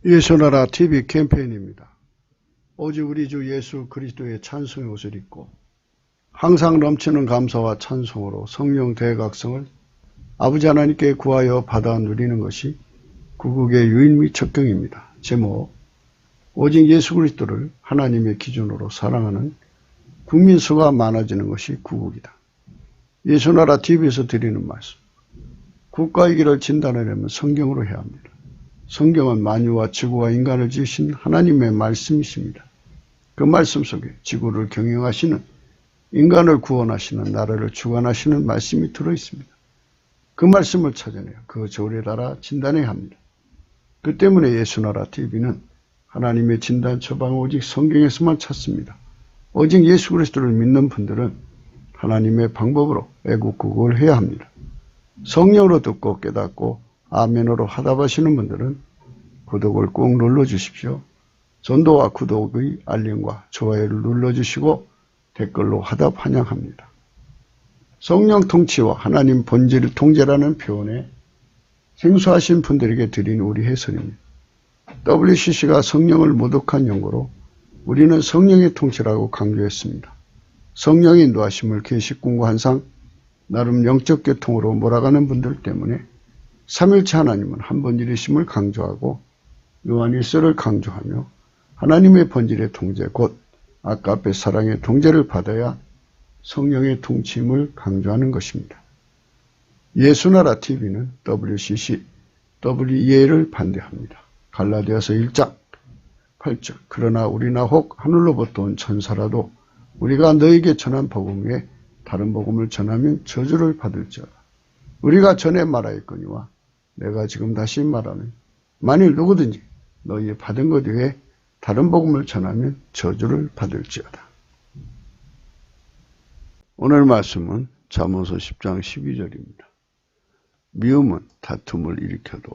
예수나라 TV 캠페인입니다. 오직 우리 주 예수 그리스도의 찬송의 옷을 입고 항상 넘치는 감사와 찬송으로 성령 대각성을 아버지 하나님께 구하여 받아 누리는 것이 구국의 유인 및 적경입니다. 제목, 오직 예수 그리스도를 하나님의 기준으로 사랑하는 국민 수가 많아지는 것이 구국이다. 예수나라 TV에서 드리는 말씀, 국가의 길을 진단하려면 성경으로 해야 합니다. 성경은 만유와 지구와 인간을 지으신 하나님의 말씀이십니다. 그 말씀 속에 지구를 경영하시는, 인간을 구원하시는, 나라를 주관하시는 말씀이 들어있습니다. 그 말씀을 찾아내어 그 저울에 따라 진단해야 합니다. 그 때문에 예수나라 TV는 하나님의 진단 처방을 오직 성경에서만 찾습니다. 오직 예수 그리스도를 믿는 분들은 하나님의 방법으로 애국구국을 해야 합니다. 성령으로 듣고 깨닫고 아멘으로 화답하시는 분들은 구독을 꼭 눌러주십시오. 전도와 구독의 알림과 좋아요를 눌러주시고 댓글로 화답 환영합니다. 성령 통치와 하나님 본질 통제라는 표현에 생소하신 분들에게 드린 우리 해설입니다. WCC가 성령을 모독한 용어로 우리는 성령의 통치라고 강조했습니다. 성령의 인도하심을 계시꾼과 항상 나름 영적 계통으로 몰아가는 분들 때문에 삼일체 하나님은 한 번일이심을 강조하고 요한일서를 강조하며 하나님의 본질의 통제 곧 아까페 사랑의 통제를 받아야 성령의 통치임을 강조하는 것입니다. 예수나라 TV는 WCC, WEA를 반대합니다. 갈라디아서 1장 8절 그러나 우리나 혹 하늘로부터 온 천사라도 우리가 너에게 전한 복음 외에 다른 복음을 전하면 저주를 받을지어다. 우리가 전에 말하였거니와 내가 지금 다시 말하는 만일 누구든지 너희 받은 것 외에 다른 복음을 전하면 저주를 받을지어다. 오늘 말씀은 잠언서 10장 12절입니다. 미움은 다툼을 일으켜도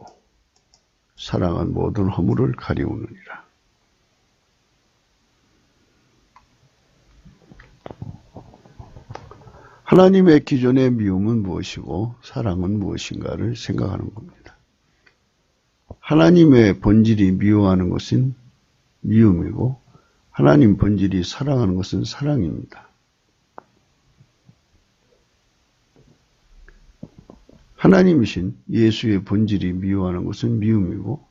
사랑은 모든 허물을 가리우느니라. 하나님의 기존의 미움은 무엇이고 사랑은 무엇인가를 생각하는 겁니다. 하나님의 본질이 미워하는 것은 미움이고 하나님 본질이 사랑하는 것은 사랑입니다. 하나님이신 예수의 본질이 미워하는 것은 미움이고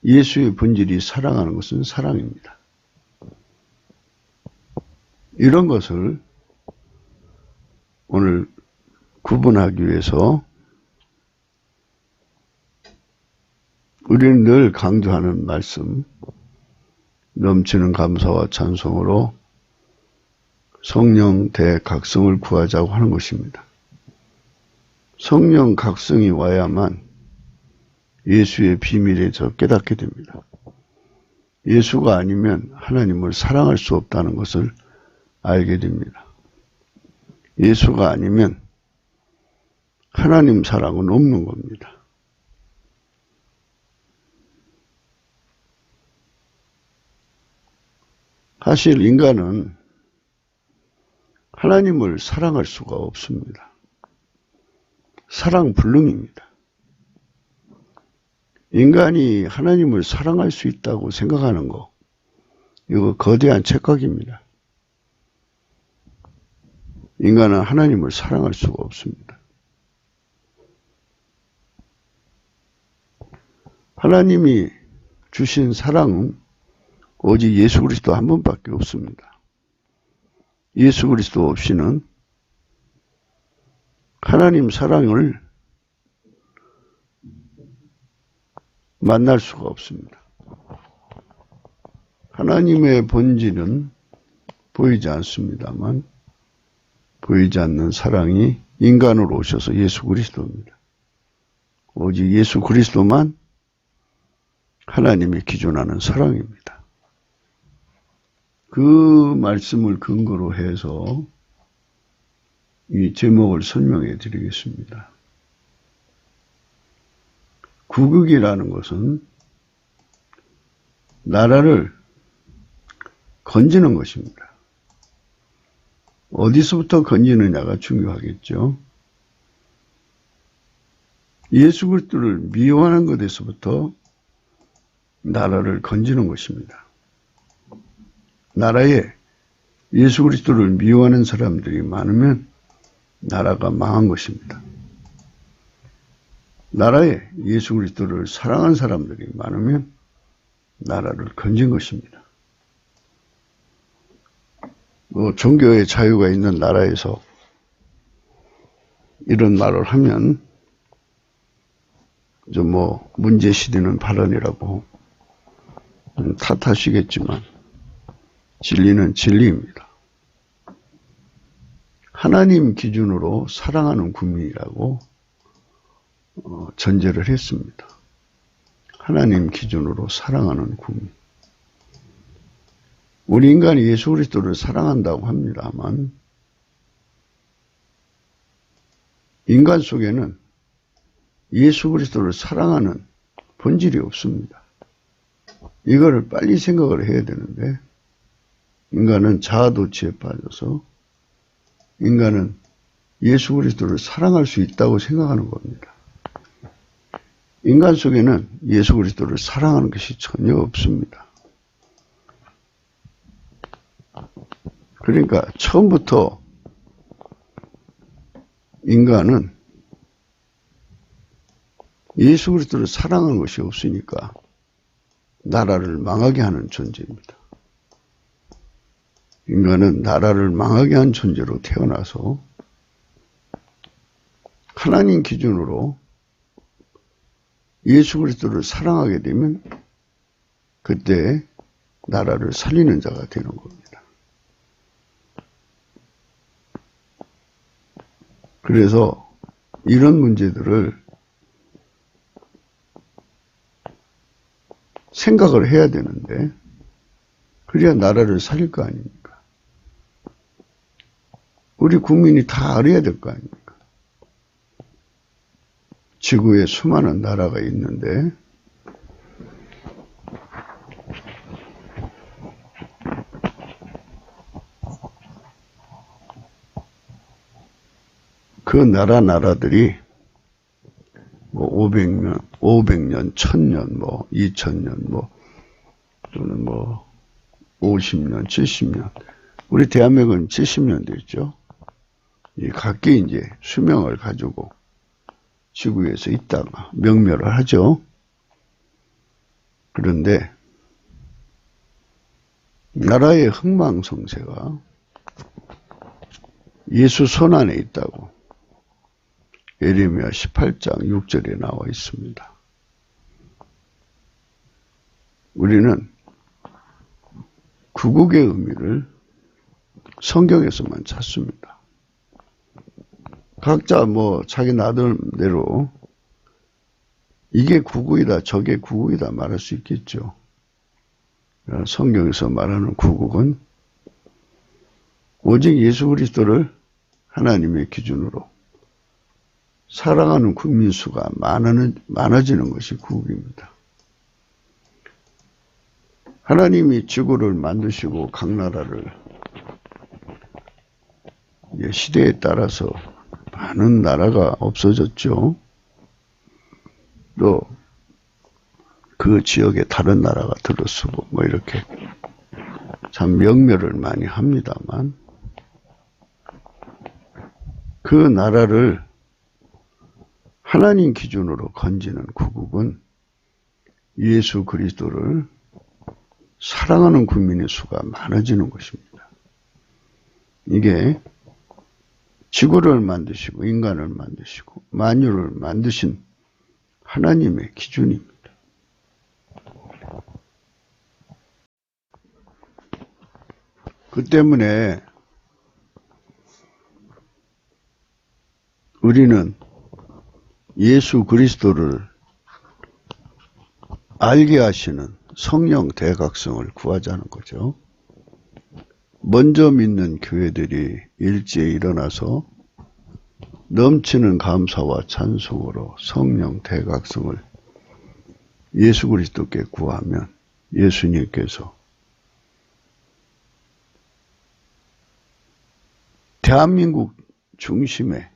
예수의 본질이 사랑하는 것은 사랑입니다. 이런 것을 오늘 구분하기 위해서 우리는 늘 강조하는 말씀, 넘치는 감사와 찬송으로 성령 대각성을 구하자고 하는 것입니다. 성령 각성이 와야만 예수의 비밀에 저 깨닫게 됩니다. 예수가 아니면 하나님을 사랑할 수 없다는 것을 알게 됩니다. 예수가 아니면 하나님 사랑은 없는 겁니다. 사실 인간은 하나님을 사랑할 수가 없습니다. 사랑 불능입니다. 인간이 하나님을 사랑할 수 있다고 생각하는 거, 이거 거대한 착각입니다. 인간은 하나님을 사랑할 수가 없습니다. 하나님이 주신 사랑은 오직 예수 그리스도 한 분밖에 없습니다. 예수 그리스도 없이는 하나님 사랑을 만날 수가 없습니다. 하나님의 본질은 보이지 않습니다만 보이지 않는 사랑이 인간으로 오셔서 예수 그리스도입니다. 오직 예수 그리스도만 하나님이 기준하는 사랑입니다. 그 말씀을 근거로 해서 이 제목을 설명해 드리겠습니다. 구국이라는 것은 나라를 건지는 것입니다. 어디서부터 건지느냐가 중요하겠죠. 예수 그리스도를 미워하는 것에서부터 나라를 건지는 것입니다. 나라에 예수 그리스도를 미워하는 사람들이 많으면 나라가 망한 것입니다. 나라에 예수 그리스도를 사랑하는 사람들이 많으면 나라를 건진 것입니다. 종교의 자유가 있는 나라에서 이런 말을 하면 좀 문제시되는 발언이라고 탓하시겠지만 진리는 진리입니다. 하나님 기준으로 사랑하는 국민이라고 전제를 했습니다. 하나님 기준으로 사랑하는 국민. 우리 인간이 예수 그리스도를 사랑한다고 합니다만 인간 속에는 예수 그리스도를 사랑하는 본질이 없습니다. 이거를 빨리 생각을 해야 되는데 인간은 자아도취에 빠져서 인간은 예수 그리스도를 사랑할 수 있다고 생각하는 겁니다. 인간 속에는 예수 그리스도를 사랑하는 것이 전혀 없습니다. 그러니까 처음부터 인간은 예수 그리스도를 사랑하는 것이 없으니까 나라를 망하게 하는 존재입니다. 인간은 나라를 망하게 한 존재로 태어나서 하나님 기준으로 예수 그리스도를 사랑하게 되면 그때 나라를 살리는 자가 되는 겁니다. 그래서 이런 문제들을 생각을 해야 되는데 그래야 나라를 살릴 거 아닙니까? 우리 국민이 다 알아야 될 거 아닙니까? 지구에 수많은 나라가 있는데 그 나라들이 500년, 1000년, 2000년, 또는 50년, 70년. 우리 대한민국은 70년 됐죠. 각기 이제 수명을 가지고 지구에서 있다가 명멸을 하죠. 그런데 나라의 흥망성쇠가 예수 손 안에 있다고 예레미야 18장 6절에 나와 있습니다. 우리는 구국의 의미를 성경에서만 찾습니다. 각자 자기 나름대로 이게 구국이다, 저게 구국이다 말할 수 있겠죠. 성경에서 말하는 구국은 오직 예수 그리스도를 하나님의 기준으로 사랑하는 국민 수가 많아지는 것이 구국입니다. 하나님이 지구를 만드시고 각 나라를 시대에 따라서 많은 나라가 없어졌죠. 또 그 지역에 다른 나라가 들어서고 이렇게 참 명멸을 많이 합니다만 그 나라를 하나님 기준으로 건지는 구국은 예수 그리스도를 사랑하는 국민의 수가 많아지는 것입니다. 이게 지구를 만드시고 인간을 만드시고 만유를 만드신 하나님의 기준입니다. 그 때문에 우리는 예수 그리스도를 알게 하시는 성령 대각성을 구하자는 거죠. 먼저 믿는 교회들이 일제히 일어나서 넘치는 감사와 찬송으로 성령 대각성을 예수 그리스도께 구하면 예수님께서 대한민국 중심에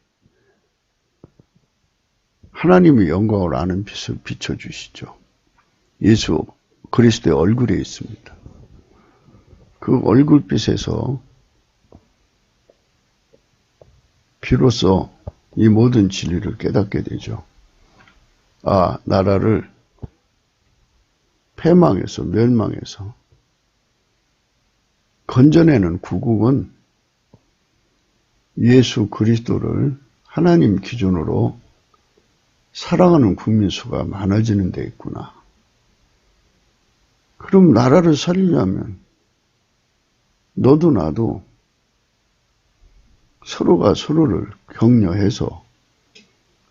하나님의 영광을 아는 빛을 비춰주시죠. 예수 그리스도의 얼굴에 있습니다. 그 얼굴빛에서 비로소 이 모든 진리를 깨닫게 되죠. 아, 나라를 패망해서 멸망해서 건져내는 구국은 예수 그리스도를 하나님 기준으로 사랑하는 국민 수가 많아지는 데 있구나. 그럼 나라를 살리려면 너도 나도 서로가 서로를 격려해서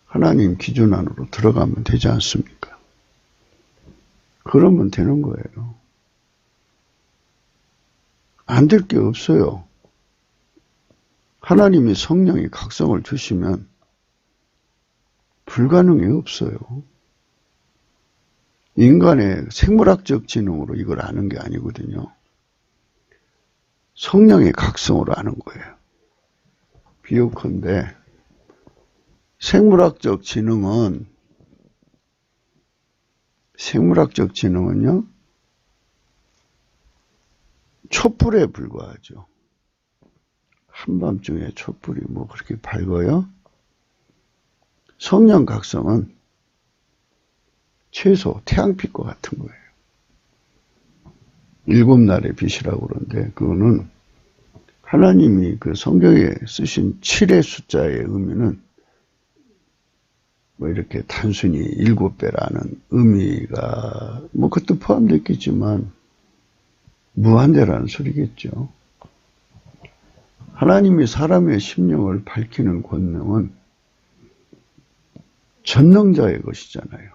하나님 기준 안으로 들어가면 되지 않습니까? 그러면 되는 거예요. 안 될 게 없어요. 하나님이 성령이 각성을 주시면 불가능이 없어요. 인간의 생물학적 지능으로 이걸 아는 게 아니거든요. 성령의 각성으로 아는 거예요. 비유컨대 생물학적 지능은요, 촛불에 불과하죠. 한밤중에 촛불이 뭐 그렇게 밝아요? 성령 각성은 최소 태양빛과 같은 거예요. 7날의 빛이라고 그러는데 그거는 하나님이 그 성경에 쓰신 7의 숫자의 의미는 뭐 이렇게 단순히 7배라는 의미가 뭐 그것도 포함되어 있겠지만 무한대라는 소리겠죠. 하나님이 사람의 심령을 밝히는 권능은 전능자의 것이잖아요.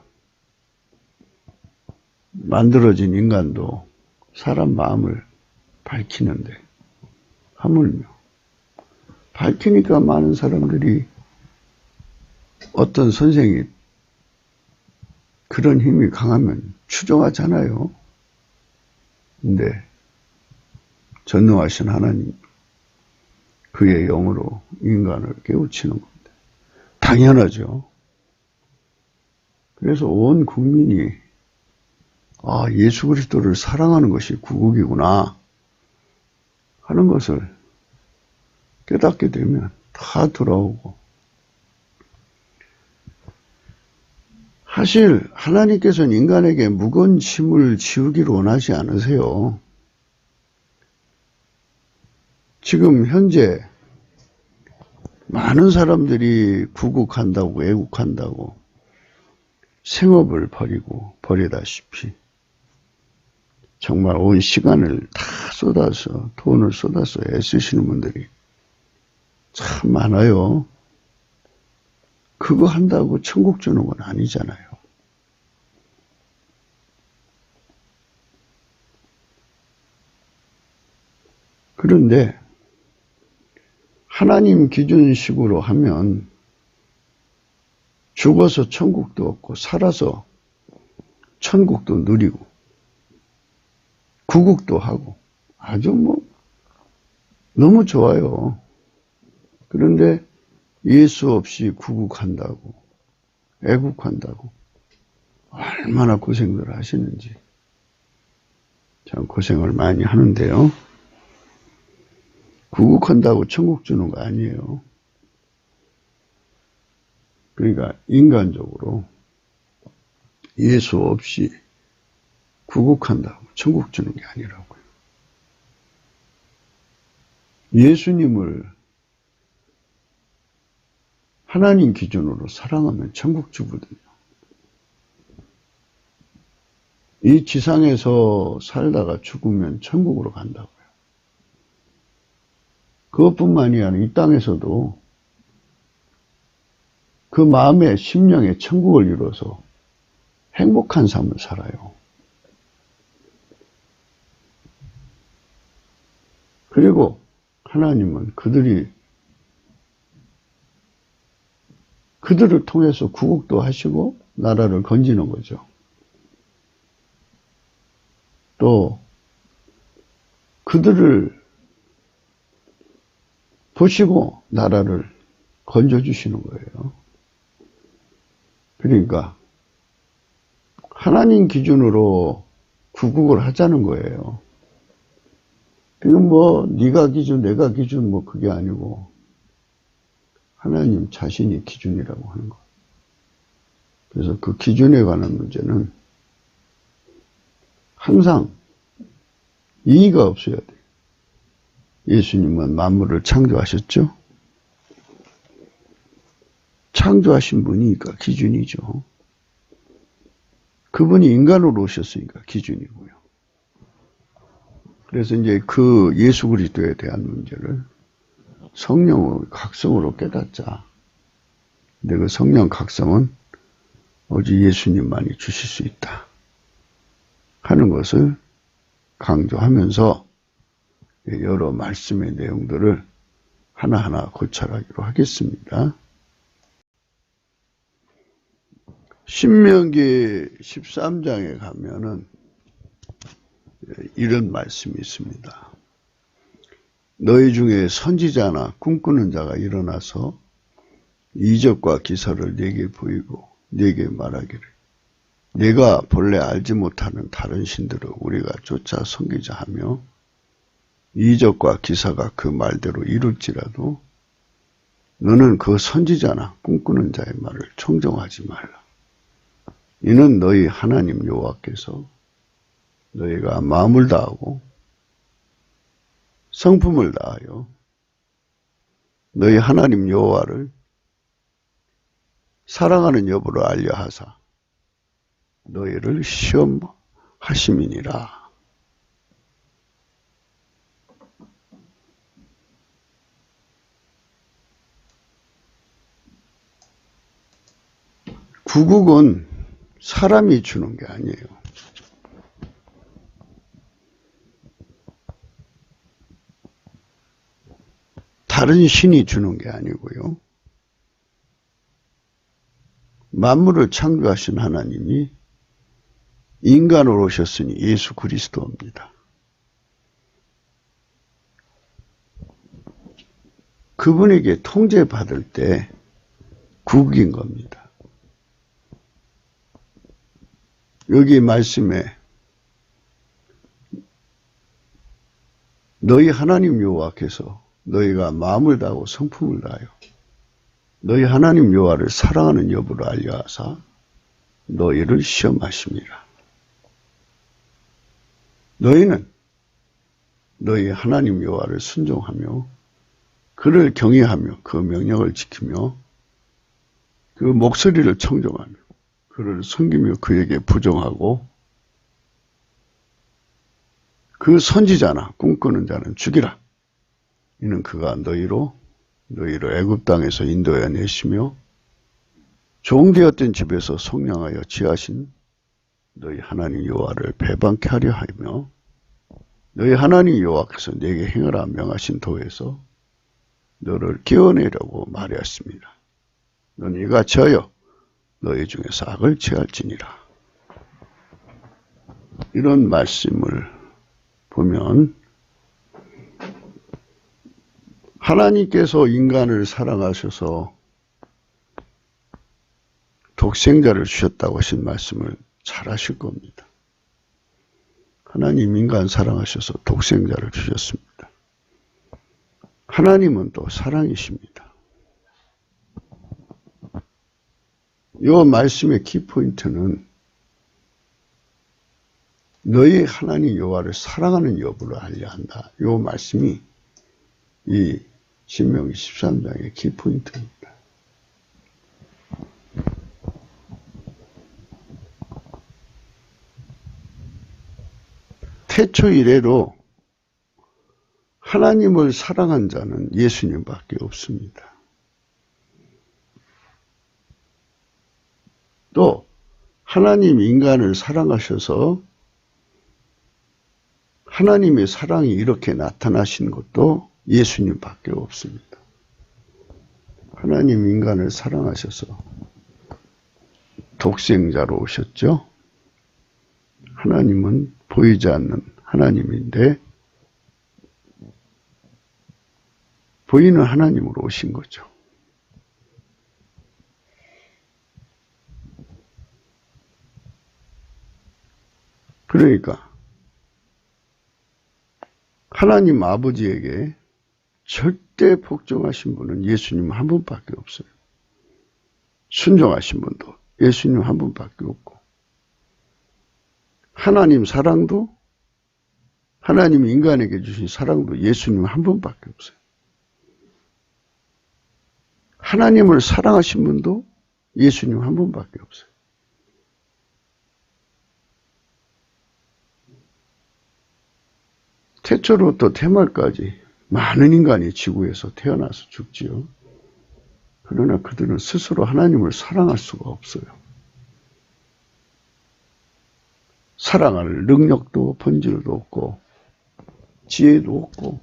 만들어진 인간도 사람 마음을 밝히는데 하물며 밝히니까 많은 사람들이 어떤 선생이 그런 힘이 강하면 추종하잖아요. 근데 전능하신 하나님 그의 영으로 인간을 깨우치는 건데 당연하죠. 그래서 온 국민이 아, 예수 그리스도를 사랑하는 것이 구국이구나 하는 것을 깨닫게 되면 다 돌아오고, 사실 하나님께서는 인간에게 무거운 짐을 지우기를 원하지 않으세요. 지금 현재 많은 사람들이 구국한다고 애국한다고 생업을 버리다시피 정말 온 시간을 다 쏟아서 돈을 쏟아서 애쓰시는 분들이 참 많아요. 그거 한다고 천국 주는 건 아니잖아요. 그런데 하나님 기준식으로 하면 죽어서 천국도 없고 살아서 천국도 누리고 구국도 하고 아주 뭐 너무 좋아요. 그런데 예수 없이 구국한다고 애국한다고 얼마나 고생들 하시는지 참 고생을 많이 하는데요. 구국한다고 천국 주는 거 아니에요. 그러니까 인간적으로 예수 없이 구국한다고 천국 주는 게 아니라고요. 예수님을 하나님 기준으로 사랑하면 천국 주거든요. 이 지상에서 살다가 죽으면 천국으로 간다고요. 그것뿐만이 아니라 이 땅에서도 그 마음의 심령의 천국을 이루어서 행복한 삶을 살아요. 그리고 하나님은 그들을 통해서 구국도 하시고 나라를 건지는 거죠. 또 그들을 보시고 나라를 건져주시는 거예요. 그러니까 하나님 기준으로 구국을 하자는 거예요. 이건 뭐 네가 기준 내가 기준 뭐 그게 아니고 하나님 자신이 기준이라고 하는 거예요. 그래서 그 기준에 관한 문제는 항상 이의가 없어야 돼요. 예수님은 만물을 창조하셨죠? 창조하신 분이니까 기준이죠. 그분이 인간으로 오셨으니까 기준이고요. 그래서 이제 그 예수 그리스도에 대한 문제를 성령의 각성으로 깨닫자. 근데 그 성령 각성은 오직 예수님만이 주실 수 있다 하는 것을 강조하면서 여러 말씀의 내용들을 하나하나 고찰하기로 하겠습니다. 신명기 13장에 가면은 이런 말씀이 있습니다. 너희 중에 선지자나 꿈꾸는 자가 일어나서 이적과 기사를 네게 보이고 네게 말하기를 네가 본래 알지 못하는 다른 신들을 우리가 쫓아 섬기자 하며 이적과 기사가 그 말대로 이룰지라도 너는 그 선지자나 꿈꾸는 자의 말을 청정하지 말라. 이는 너희 하나님 여호와께서 너희가 마음을 다하고 성품을 다하여 너희 하나님 여호와를 사랑하는 여부를 알려 하사 너희를 시험하심이니라. 구국은 사람이 주는 게 아니에요. 다른 신이 주는 게 아니고요. 만물을 창조하신 하나님이 인간으로 오셨으니 예수 그리스도입니다. 그분에게 통제받을 때 국인 겁니다. 여기 말씀에 너희 하나님 여호와께서 너희가 마음을 다하고 성품을 다하여 너희 하나님 여호와를 사랑하는 여부를 알려하사 너희를 시험하심이라. 너희는 너희 하나님 여호와를 순종하며 그를 경외하며 그 명령을 지키며 그 목소리를 청정하며 그를 섬기며 그에게 부정하고 그 선지자나 꿈꾸는 자는 죽이라. 이는 그가 너희를 애굽 땅에서 인도해 내시며 종되었던 집에서 속량하여 지하신 너희 하나님 여호와를 배반케 하려 하며 너희 하나님 여호와께서 네게 행하라 명하신 도에서 너를 깨어내려고 말하였습니다. 너는 이같이 하여 너희 중에서 악을 취할지니라. 이런 말씀을 보면 하나님께서 인간을 사랑하셔서 독생자를 주셨다고 하신 말씀을 잘 하실 겁니다. 하나님 인간 사랑하셔서 독생자를 주셨습니다. 하나님은 또 사랑이십니다. 이 말씀의 키포인트는 너희 하나님 여호와를 사랑하는 여부를 알려야 한다. 이 말씀이 이 신명기 13장의 키포인트입니다. 태초 이래로 하나님을 사랑한 자는 예수님밖에 없습니다. 또 하나님 인간을 사랑하셔서 하나님의 사랑이 이렇게 나타나신 것도 예수님밖에 없습니다. 하나님 인간을 사랑하셔서 독생자로 오셨죠. 하나님은 보이지 않는 하나님인데 보이는 하나님으로 오신 거죠. 그러니까 하나님 아버지에게 절대 복종하신 분은 예수님 한 분밖에 없어요. 순종하신 분도 예수님 한 분밖에 없고, 하나님 사랑도, 하나님 인간에게 주신 사랑도 예수님 한 분밖에 없어요. 하나님을 사랑하신 분도 예수님 한 분밖에 없어요. 태초로부터 태말까지 많은 인간이 지구에서 태어나서 죽지요. 그러나 그들은 스스로 하나님을 사랑할 수가 없어요. 사랑할 능력도 본질도 없고 지혜도 없고,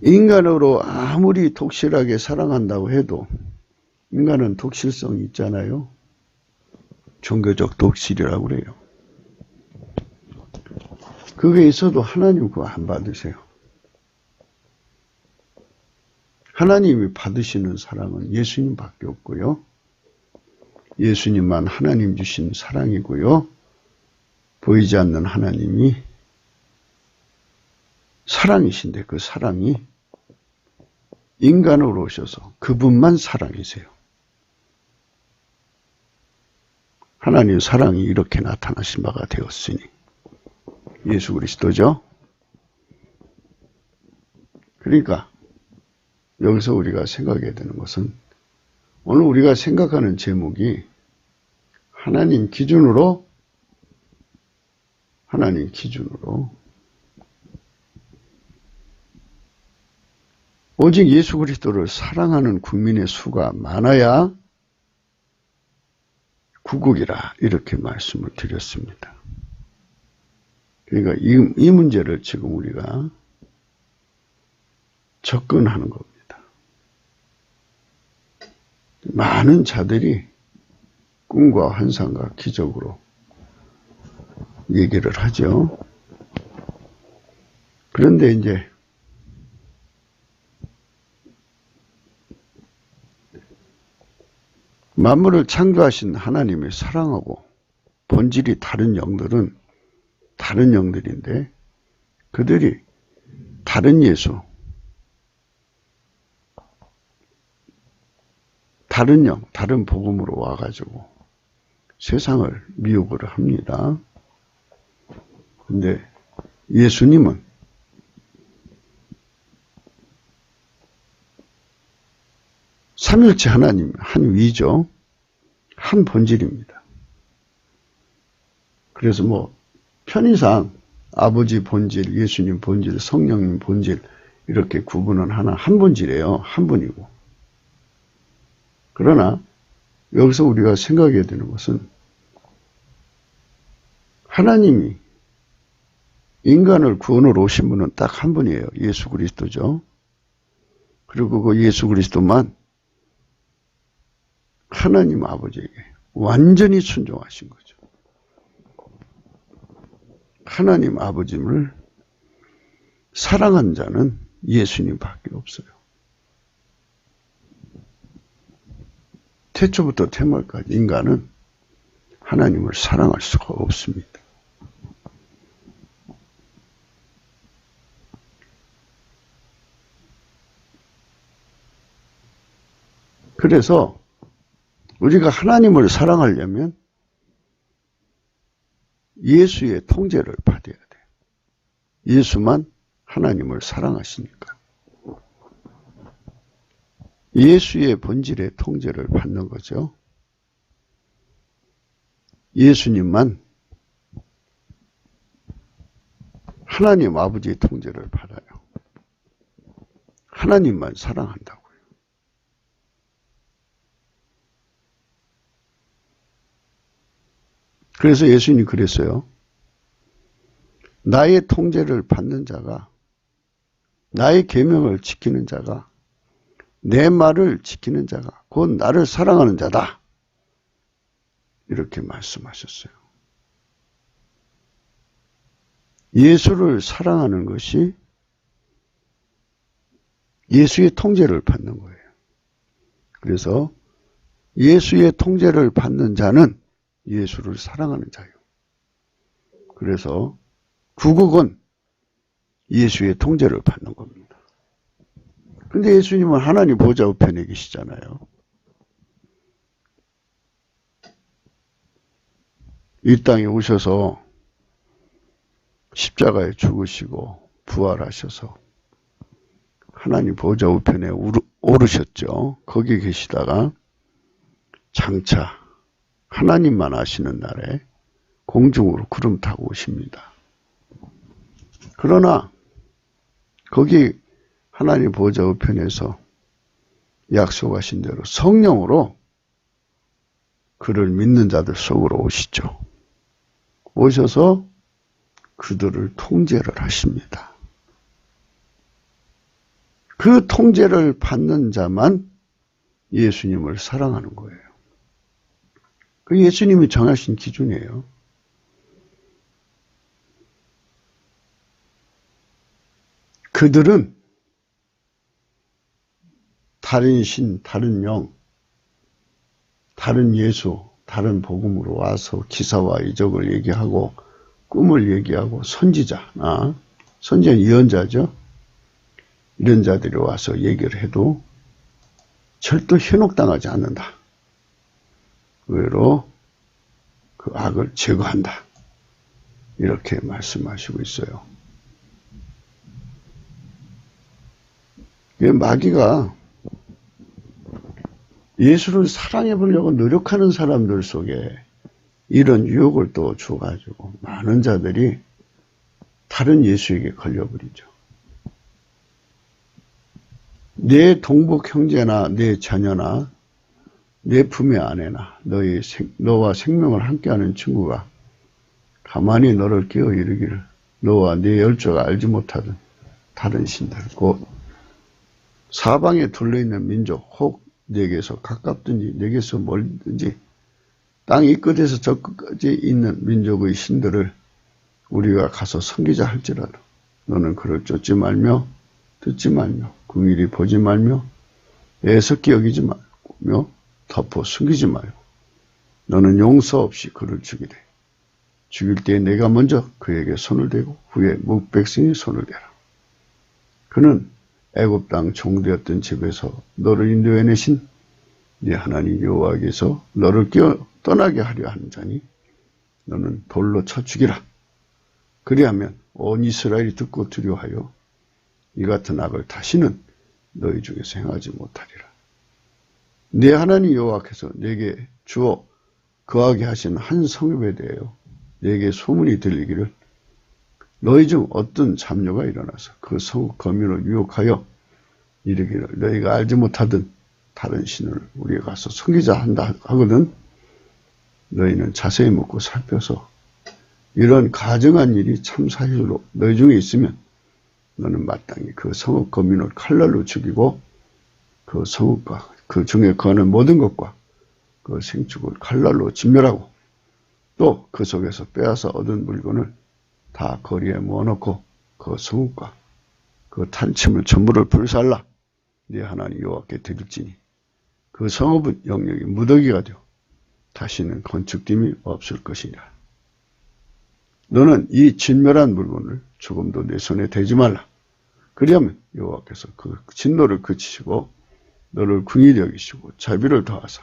인간으로 아무리 독실하게 사랑한다고 해도 인간은 독실성이 있잖아요. 종교적 독실이라고 그래요. 그게 있어도 하나님 그거 안 받으세요. 하나님이 받으시는 사랑은 예수님밖에 없고요. 예수님만 하나님 주신 사랑이고요. 보이지 않는 하나님이 사랑이신데 그 사랑이 인간으로 오셔서 그분만 사랑이세요. 하나님의 사랑이 이렇게 나타나신 바가 되었으니 예수 그리스도죠. 그러니까 여기서 우리가 생각해야 되는 것은, 오늘 우리가 생각하는 제목이 하나님 기준으로 오직 예수 그리스도를 사랑하는 국민의 수가 많아야 구국이라 이렇게 말씀을 드렸습니다. 그러니까 이 문제를 지금 우리가 접근하는 겁니다. 많은 자들이 꿈과 환상과 기적으로 얘기를 하죠. 그런데 이제 만물을 창조하신 하나님을 사랑하고 본질이 다른 영들은 다른 영들인데, 그들이 다른 예수, 다른 영, 다른 복음으로 와가지고 세상을 미혹을 합니다. 근데 예수님은 삼일체 하나님 한 위죠. 한 본질입니다. 그래서 뭐 편의상 아버지 본질, 예수님 본질, 성령님 본질 이렇게 구분은 하나 한 본질이에요. 한 분이고. 그러나 여기서 우리가 생각해야 되는 것은, 하나님이 인간을 구원으로 오신 분은 딱 한 분이에요. 예수 그리스도죠. 그리고 그 예수 그리스도만 하나님 아버지에게 완전히 순종하신 거죠. 하나님 아버지를 사랑한 자는 예수님밖에 없어요. 태초부터 태말까지 인간은 하나님을 사랑할 수가 없습니다. 그래서 우리가 하나님을 사랑하려면 예수의 통제를 받아야 돼요. 예수만 하나님을 사랑하시니까. 예수의 본질의 통제를 받는 거죠. 예수님만 하나님 아버지의 통제를 받아요. 하나님만 사랑한다고요. 그래서 예수님이 그랬어요. 나의 통제를 받는 자가, 나의 계명을 지키는 자가, 내 말을 지키는 자가 곧 나를 사랑하는 자다. 이렇게 말씀하셨어요. 예수를 사랑하는 것이 예수의 통제를 받는 거예요. 그래서 예수의 통제를 받는 자는 예수를 사랑하는 자요. 그래서 구국은 예수의 통제를 받는 겁니다. 근데 예수님은 하나님 보좌 우편에 계시잖아요. 이 땅에 오셔서 십자가에 죽으시고 부활하셔서 하나님 보좌 우편에 오르셨죠. 거기 계시다가 장차 하나님만 아시는 날에 공중으로 구름 타고 오십니다. 그러나 거기 하나님 보좌 우편에서 약속하신 대로 성령으로 그를 믿는 자들 속으로 오시죠. 오셔서 그들을 통제를 하십니다. 그 통제를 받는 자만 예수님을 사랑하는 거예요. 그 예수님이 정하신 기준이에요. 그들은 다른 신, 다른 영, 다른 예수, 다른 복음으로 와서 기사와 이적을 얘기하고 꿈을 얘기하고 선지자, 선지자는 예언자죠. 이런 자들이 와서 얘기를 해도 절대 현혹당하지 않는다. 의외로 그 악을 제거한다. 이렇게 말씀하시고 있어요. 마귀가 예수를 사랑해 보려고 노력하는 사람들 속에 이런 유혹을 또 줘가지고 많은 자들이 다른 예수에게 걸려버리죠. 내 동복 형제나 내 자녀나 내 품의 아내나 너와 생명을 함께하는 친구가 가만히 너를 깨어 이르기를 너와 네 열조가 알지 못하던 다른 신들 곧 사방에 둘러있는 민족 혹 내게서 가깝든지 내게서 멀든지 땅 이 끝에서 저 끝까지 있는 민족의 신들을 우리가 가서 섬기자 할지라도 너는 그를 쫓지 말며 듣지 말며 궁일이 보지 말며 애석히 여기지 말며 덮어 숨기지 말고 너는 용서 없이 그를 죽이되 죽일 때에 내가 먼저 그에게 손을 대고 후에 묵백성이 손을 대라. 그는 애굽 땅 종되었던 집에서 너를 인도해내신 네 하나님 여호와께서 너를 깨어 떠나게 하려 하는 자니 너는 돌로 쳐 죽이라. 그리하면 온 이스라엘이 듣고 두려워하여 이 같은 악을 다시는 너희 중에서 행하지 못하리라. 네 하나님 여호와께서 내게 주어 거하게 하신 한 성읍에 대하여 내게 소문이 들리기를 너희 중 어떤 잡녀가 일어나서 그 성읍 거민을 유혹하여 이르기를 너희가 알지 못하던 다른 신을 우리가 가서 섬기자 한다 하거든 너희는 자세히 묻고 살펴서 이런 가증한 일이 참 사실로 너희 중에 있으면 너는 마땅히 그 성읍 거민을 칼날로 죽이고 그 성읍과 그 중에 거하는 모든 것과 그 생축을 칼날로 진멸하고 또 그 속에서 빼앗아 얻은 물건을 다 거리에 모아놓고 그 성읍과 그 탄침을 전부를 불살라 네 하나님 여호와께 드릴지니 그 성읍은 영역이 무더기가 되어 다시는 건축됨이 없을 것이니라. 너는 이 진멸한 물건을 조금도 내 손에 대지 말라. 그리하면 여호와께서 그 진노를 그치시고 너를 긍휼히 여기시고 자비를 더하사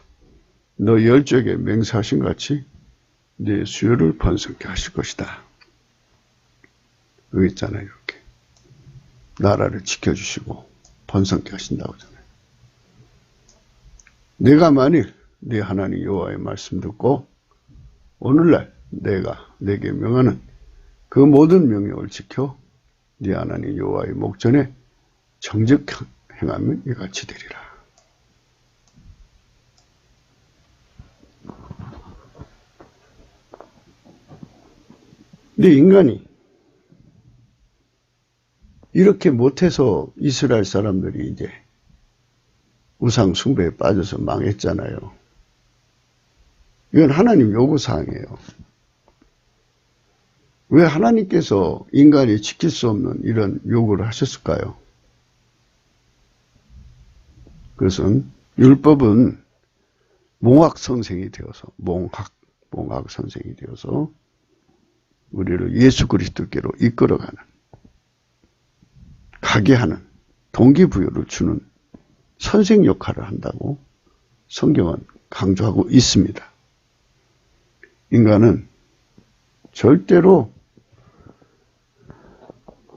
너 열조에게 맹세하신 같이 네 수요를 번성케 하실 것이다. 여기 있잖아요. 이렇게 나라를 지켜주시고 번성케 하신다고 하잖아요. 내가 만일 네 하나님 여호와의 말씀 듣고 오늘날 내가 내게 명하는 그 모든 명령을 지켜 네 하나님 여호와의 목전에 정직 행하면 이같이 되리라. 근데 인간이 이렇게 못해서 이스라엘 사람들이 이제 우상 숭배에 빠져서 망했잖아요. 이건 하나님 요구사항이에요. 왜 하나님께서 인간이 지킬 수 없는 이런 요구를 하셨을까요? 그것은 율법은 몽학성생이 되어서 복음학 선생이 되어서 우리를 예수 그리스도께로 이끌어가는, 가게 하는 동기부여를 주는 선생 역할을 한다고 성경은 강조하고 있습니다. 인간은 절대로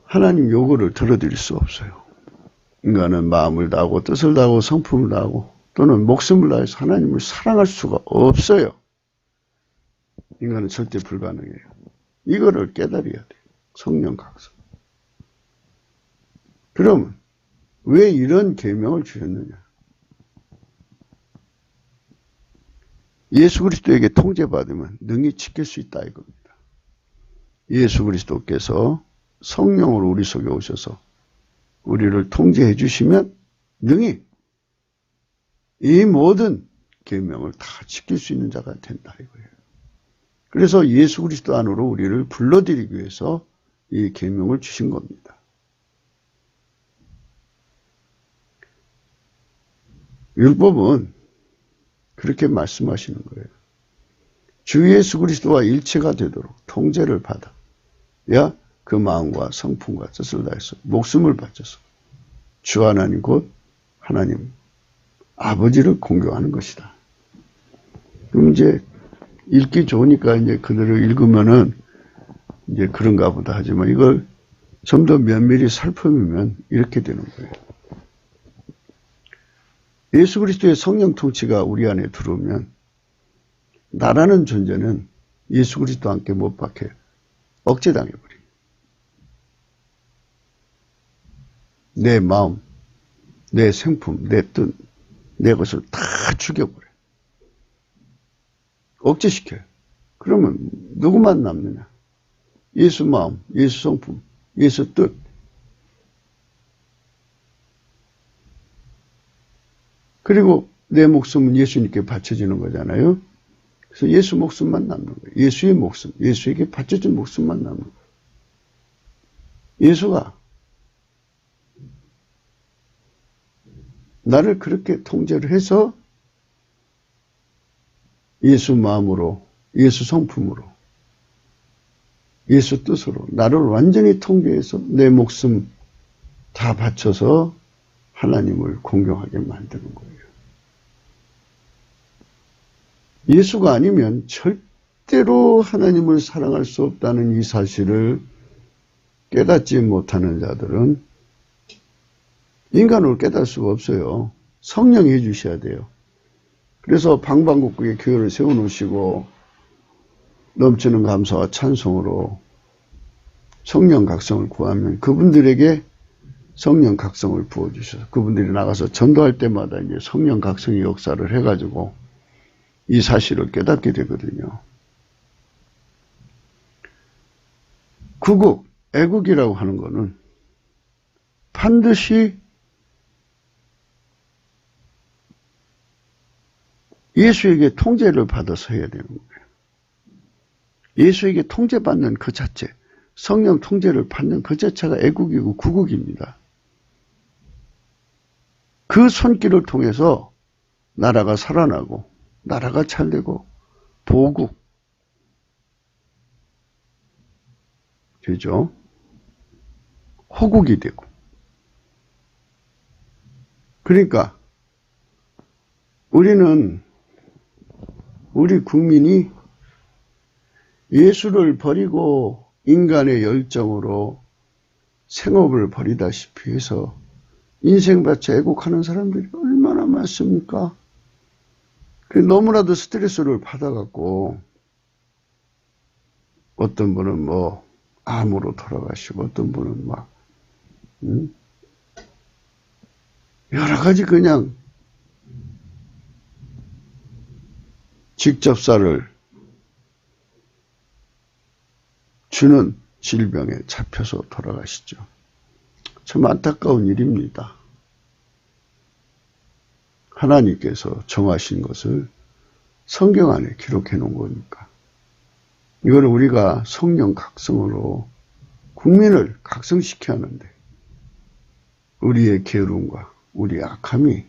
하나님 요구를 들어드릴 수 없어요. 인간은 마음을 다하고 뜻을 다하고 성품을 다하고 또는 목숨을 다해서 하나님을 사랑할 수가 없어요. 인간은 절대 불가능해요. 이거를 깨달아야 돼요. 성령 각성. 그러면 왜 이런 계명을 주셨느냐? 예수 그리스도에게 통제받으면 능히 지킬 수 있다 이겁니다. 예수 그리스도께서 성령으로 우리 속에 오셔서 우리를 통제해 주시면 능히 이 모든 계명을 다 지킬 수 있는 자가 된다 이거예요. 그래서 예수 그리스도 안으로 우리를 불러들이기 위해서 이 계명을 주신 겁니다. 율법은 그렇게 말씀하시는 거예요. 주 예수 그리스도와 일체가 되도록 통제를 받아야 그 마음과 성품과 뜻을 다해서 목숨을 바쳐서 주 하나님 곧 하나님 아버지를 공경하는 것이다. 그럼 이제 읽기 좋으니까 이제 그대로 읽으면은 이제 그런가 보다 하지만 이걸 좀 더 면밀히 살펴보면 이렇게 되는 거예요. 예수 그리스도의 성령 통치가 우리 안에 들어오면 나라는 존재는 예수 그리스도와 함께 못 박혀요. 억제당해버려요. 내 마음, 내 생품, 내 뜻, 내 것을 다 죽여버려요. 억제시켜요. 그러면 누구만 남느냐? 예수 마음, 예수 성품, 예수 뜻. 그리고 내 목숨은 예수님께 바쳐지는 거잖아요. 그래서 예수 목숨만 남는 거예요. 예수의 목숨, 예수에게 바쳐진 목숨만 남는 거예요. 예수가 나를 그렇게 통제를 해서 예수 마음으로, 예수 성품으로, 예수 뜻으로 나를 완전히 통제해서 내 목숨 다 바쳐서 하나님을 공경하게 만드는 거예요. 예수가 아니면 절대로 하나님을 사랑할 수 없다는 이 사실을 깨닫지 못하는 자들은 인간으로 깨달을 수가 없어요. 성령이 해주셔야 돼요. 그래서 방방곡곡에 교회를 세워놓으시고 넘치는 감사와 찬송으로 성령 각성을 구하면 그분들에게 성령 각성을 부어주셔서 그분들이 나가서 전도할 때마다 이제 성령 각성의 역사를 해가지고 이 사실을 깨닫게 되거든요. 구국, 애국이라고 하는 거는 반드시 예수에게 통제를 받아서 해야 되는 거예요. 예수에게 통제받는 그 자체, 성령 통제를 받는 그 자체가 애국이고 구국입니다. 그 손길을 통해서 나라가 살아나고 나라가 잘되고 보국 되죠. 호국이 되고. 그러니까 우리 국민이 예수를 버리고 인간의 열정으로 생업을 버리다시피 해서 인생밭에 애국하는 사람들이 얼마나 많습니까? 너무나도 스트레스를 받아갖고 어떤 분은 뭐 암으로 돌아가시고 어떤 분은 막 여러 가지 그냥 직접사를 주는 질병에 잡혀서 돌아가시죠. 참 안타까운 일입니다. 하나님께서 정하신 것을 성경 안에 기록해 놓은 거니까. 이걸 우리가 성령 각성으로 국민을 각성시켜야 하는데 우리의 게으름과 우리의 악함이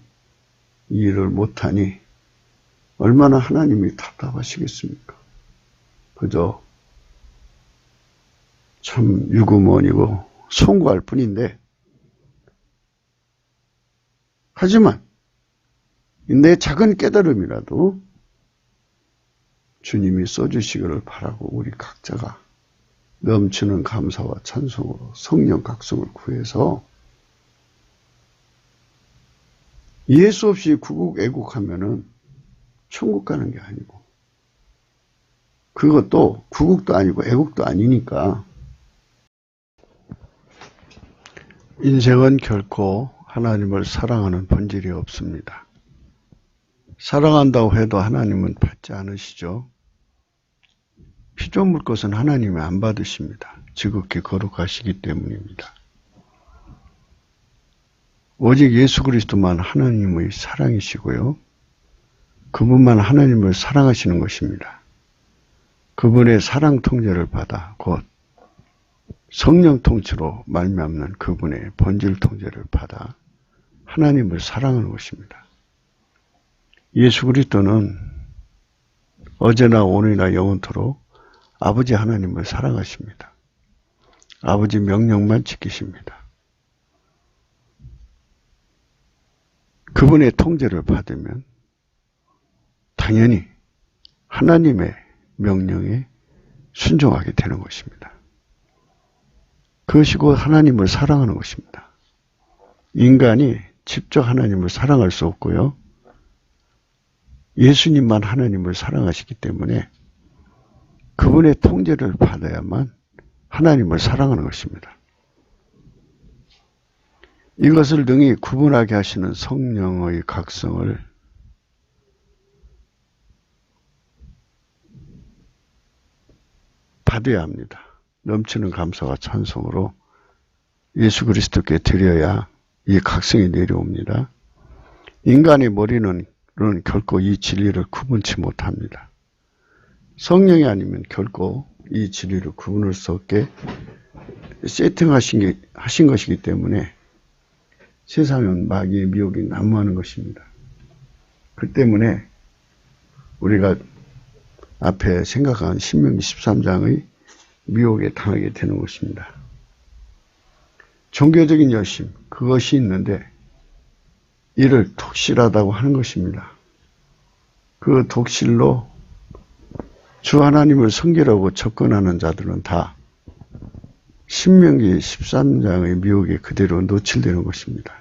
이 일을 못하니 얼마나 하나님이 답답하시겠습니까? 그저 참 유구먼이고 송구할 뿐인데, 하지만 내 작은 깨달음이라도 주님이 써주시기를 바라고 우리 각자가 넘치는 감사와 찬송으로 성령 각성을 구해서 예수 없이 구국 애국하면은 천국 가는 게 아니고, 그것도 구국도 아니고 애국도 아니니까 인생은 결코 하나님을 사랑하는 본질이 없습니다. 사랑한다고 해도 하나님은 받지 않으시죠. 피조물 것은 하나님이 안 받으십니다. 지극히 거룩하시기 때문입니다. 오직 예수 그리스도만 하나님의 사랑이시고요. 그분만 하나님을 사랑하시는 것입니다. 그분의 사랑 통제를 받아 곧 성령 통치로 말미암는 그분의 본질 통제를 받아 하나님을 사랑하는 것입니다. 예수 그리스도는 어제나 오늘이나 영원토록 아버지 하나님을 사랑하십니다. 아버지 명령만 지키십니다. 그분의 통제를 받으면 당연히 하나님의 명령에 순종하게 되는 것입니다. 그것이 곧 하나님을 사랑하는 것입니다. 인간이 직접 하나님을 사랑할 수 없고요. 예수님만 하나님을 사랑하시기 때문에 그분의 통제를 받아야만 하나님을 사랑하는 것입니다. 이것을 능히 구분하게 하시는 성령의 각성을 받아야 합니다. 넘치는 감사와 찬송으로 예수 그리스도께 드려야 이 각성이 내려옵니다. 인간의 머리는 결코 이 진리를 구분치 못합니다. 성령이 아니면 결코 이 진리를 구분할 수 없게 세팅하신 것이기 때문에 세상은 마귀의 미혹이 난무하는 것입니다. 그 때문에 우리가 앞에 생각한 신명기 13장의 미혹에 당하게 되는 것입니다. 종교적인 열심, 그것이 있는데 이를 독실하다고 하는 것입니다. 그 독실로 주 하나님을 섬기려고 접근하는 자들은 다 신명기 13장의 미혹에 그대로 노출되는 것입니다.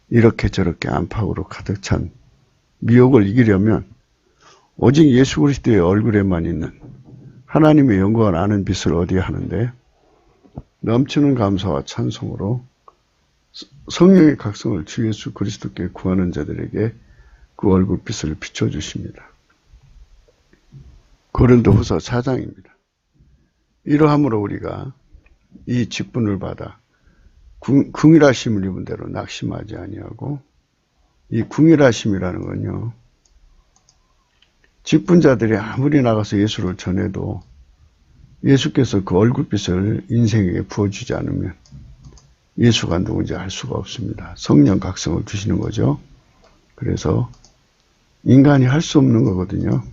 이렇게 저렇게 안팎으로 가득 찬 미혹을 이기려면 오직 예수 그리스도의 얼굴에만 있는 하나님의 영광을 아는 빛을 얻어야 하는데, 넘치는 감사와 찬송으로 성령의 각성을 주 예수 그리스도께 구하는 자들에게 그 얼굴빛을 비춰주십니다. 고린도후서 4장입니다. 이러함으로 우리가 이 직분을 받아 궁일하심을 입은 대로 낙심하지 아니하고, 이 궁일하심이라는 건요, 직분자들이 아무리 나가서 예수를 전해도 예수께서 그 얼굴빛을 인생에게 부어주지 않으면 예수가 누군지 알 수가 없습니다. 성령 각성을 주시는 거죠. 그래서 인간이 할 수 없는 거거든요.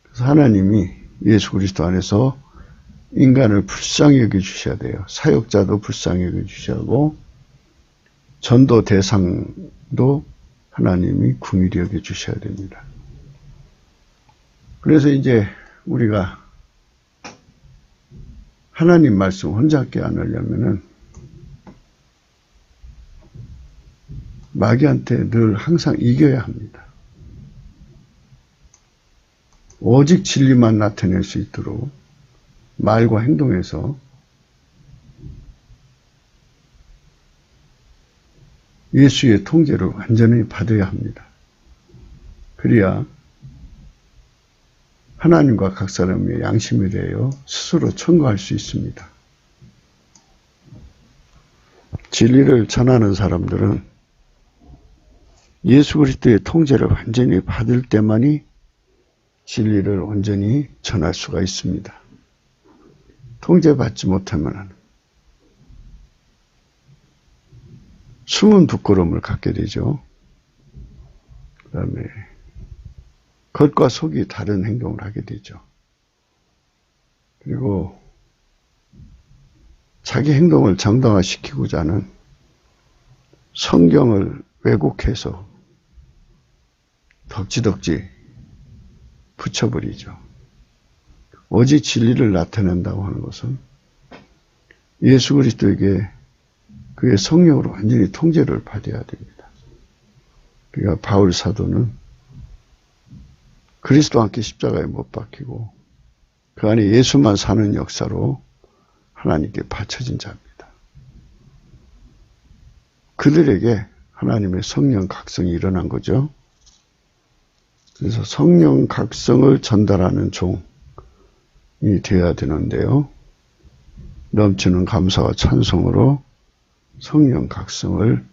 그래서 하나님이 예수 그리스도 안에서 인간을 불쌍히 여겨주셔야 돼요. 사역자도 불쌍히 여겨주셔야하고 전도 대상도 하나님이 긍휼히 여겨주셔야 됩니다. 그래서 이제 우리가 하나님 말씀 혼잡게 안 하려면은 마귀한테 늘 항상 이겨야 합니다. 오직 진리만 나타낼 수 있도록 말과 행동에서 예수의 통제를 완전히 받아야 합니다. 그래야 하나님과 각 사람의 양심에 대하여 스스로 청구할 수 있습니다. 진리를 전하는 사람들은 예수 그리스도의 통제를 완전히 받을 때만이 진리를 온전히 전할 수가 있습니다. 통제받지 못하면 숨은 부끄러움을 갖게 되죠. 그 다음에 겉과 속이 다른 행동을 하게 되죠. 그리고 자기 행동을 정당화시키고자 하는 성경을 왜곡해서 덕지덕지 붙여버리죠. 오직 진리를 나타낸다고 하는 것은 예수 그리스도에게 그의 성령으로 완전히 통제를 받아야 됩니다. 그러니까 바울 사도는 그리스도와 함께 십자가에 못 박히고 그 안에 예수만 사는 역사로 하나님께 바쳐진 자입니다. 그들에게 하나님의 성령 각성이 일어난 거죠. 그래서 성령 각성을 전달하는 종이 되어야 되는데요. 넘치는 감사와 찬송으로 성령 각성을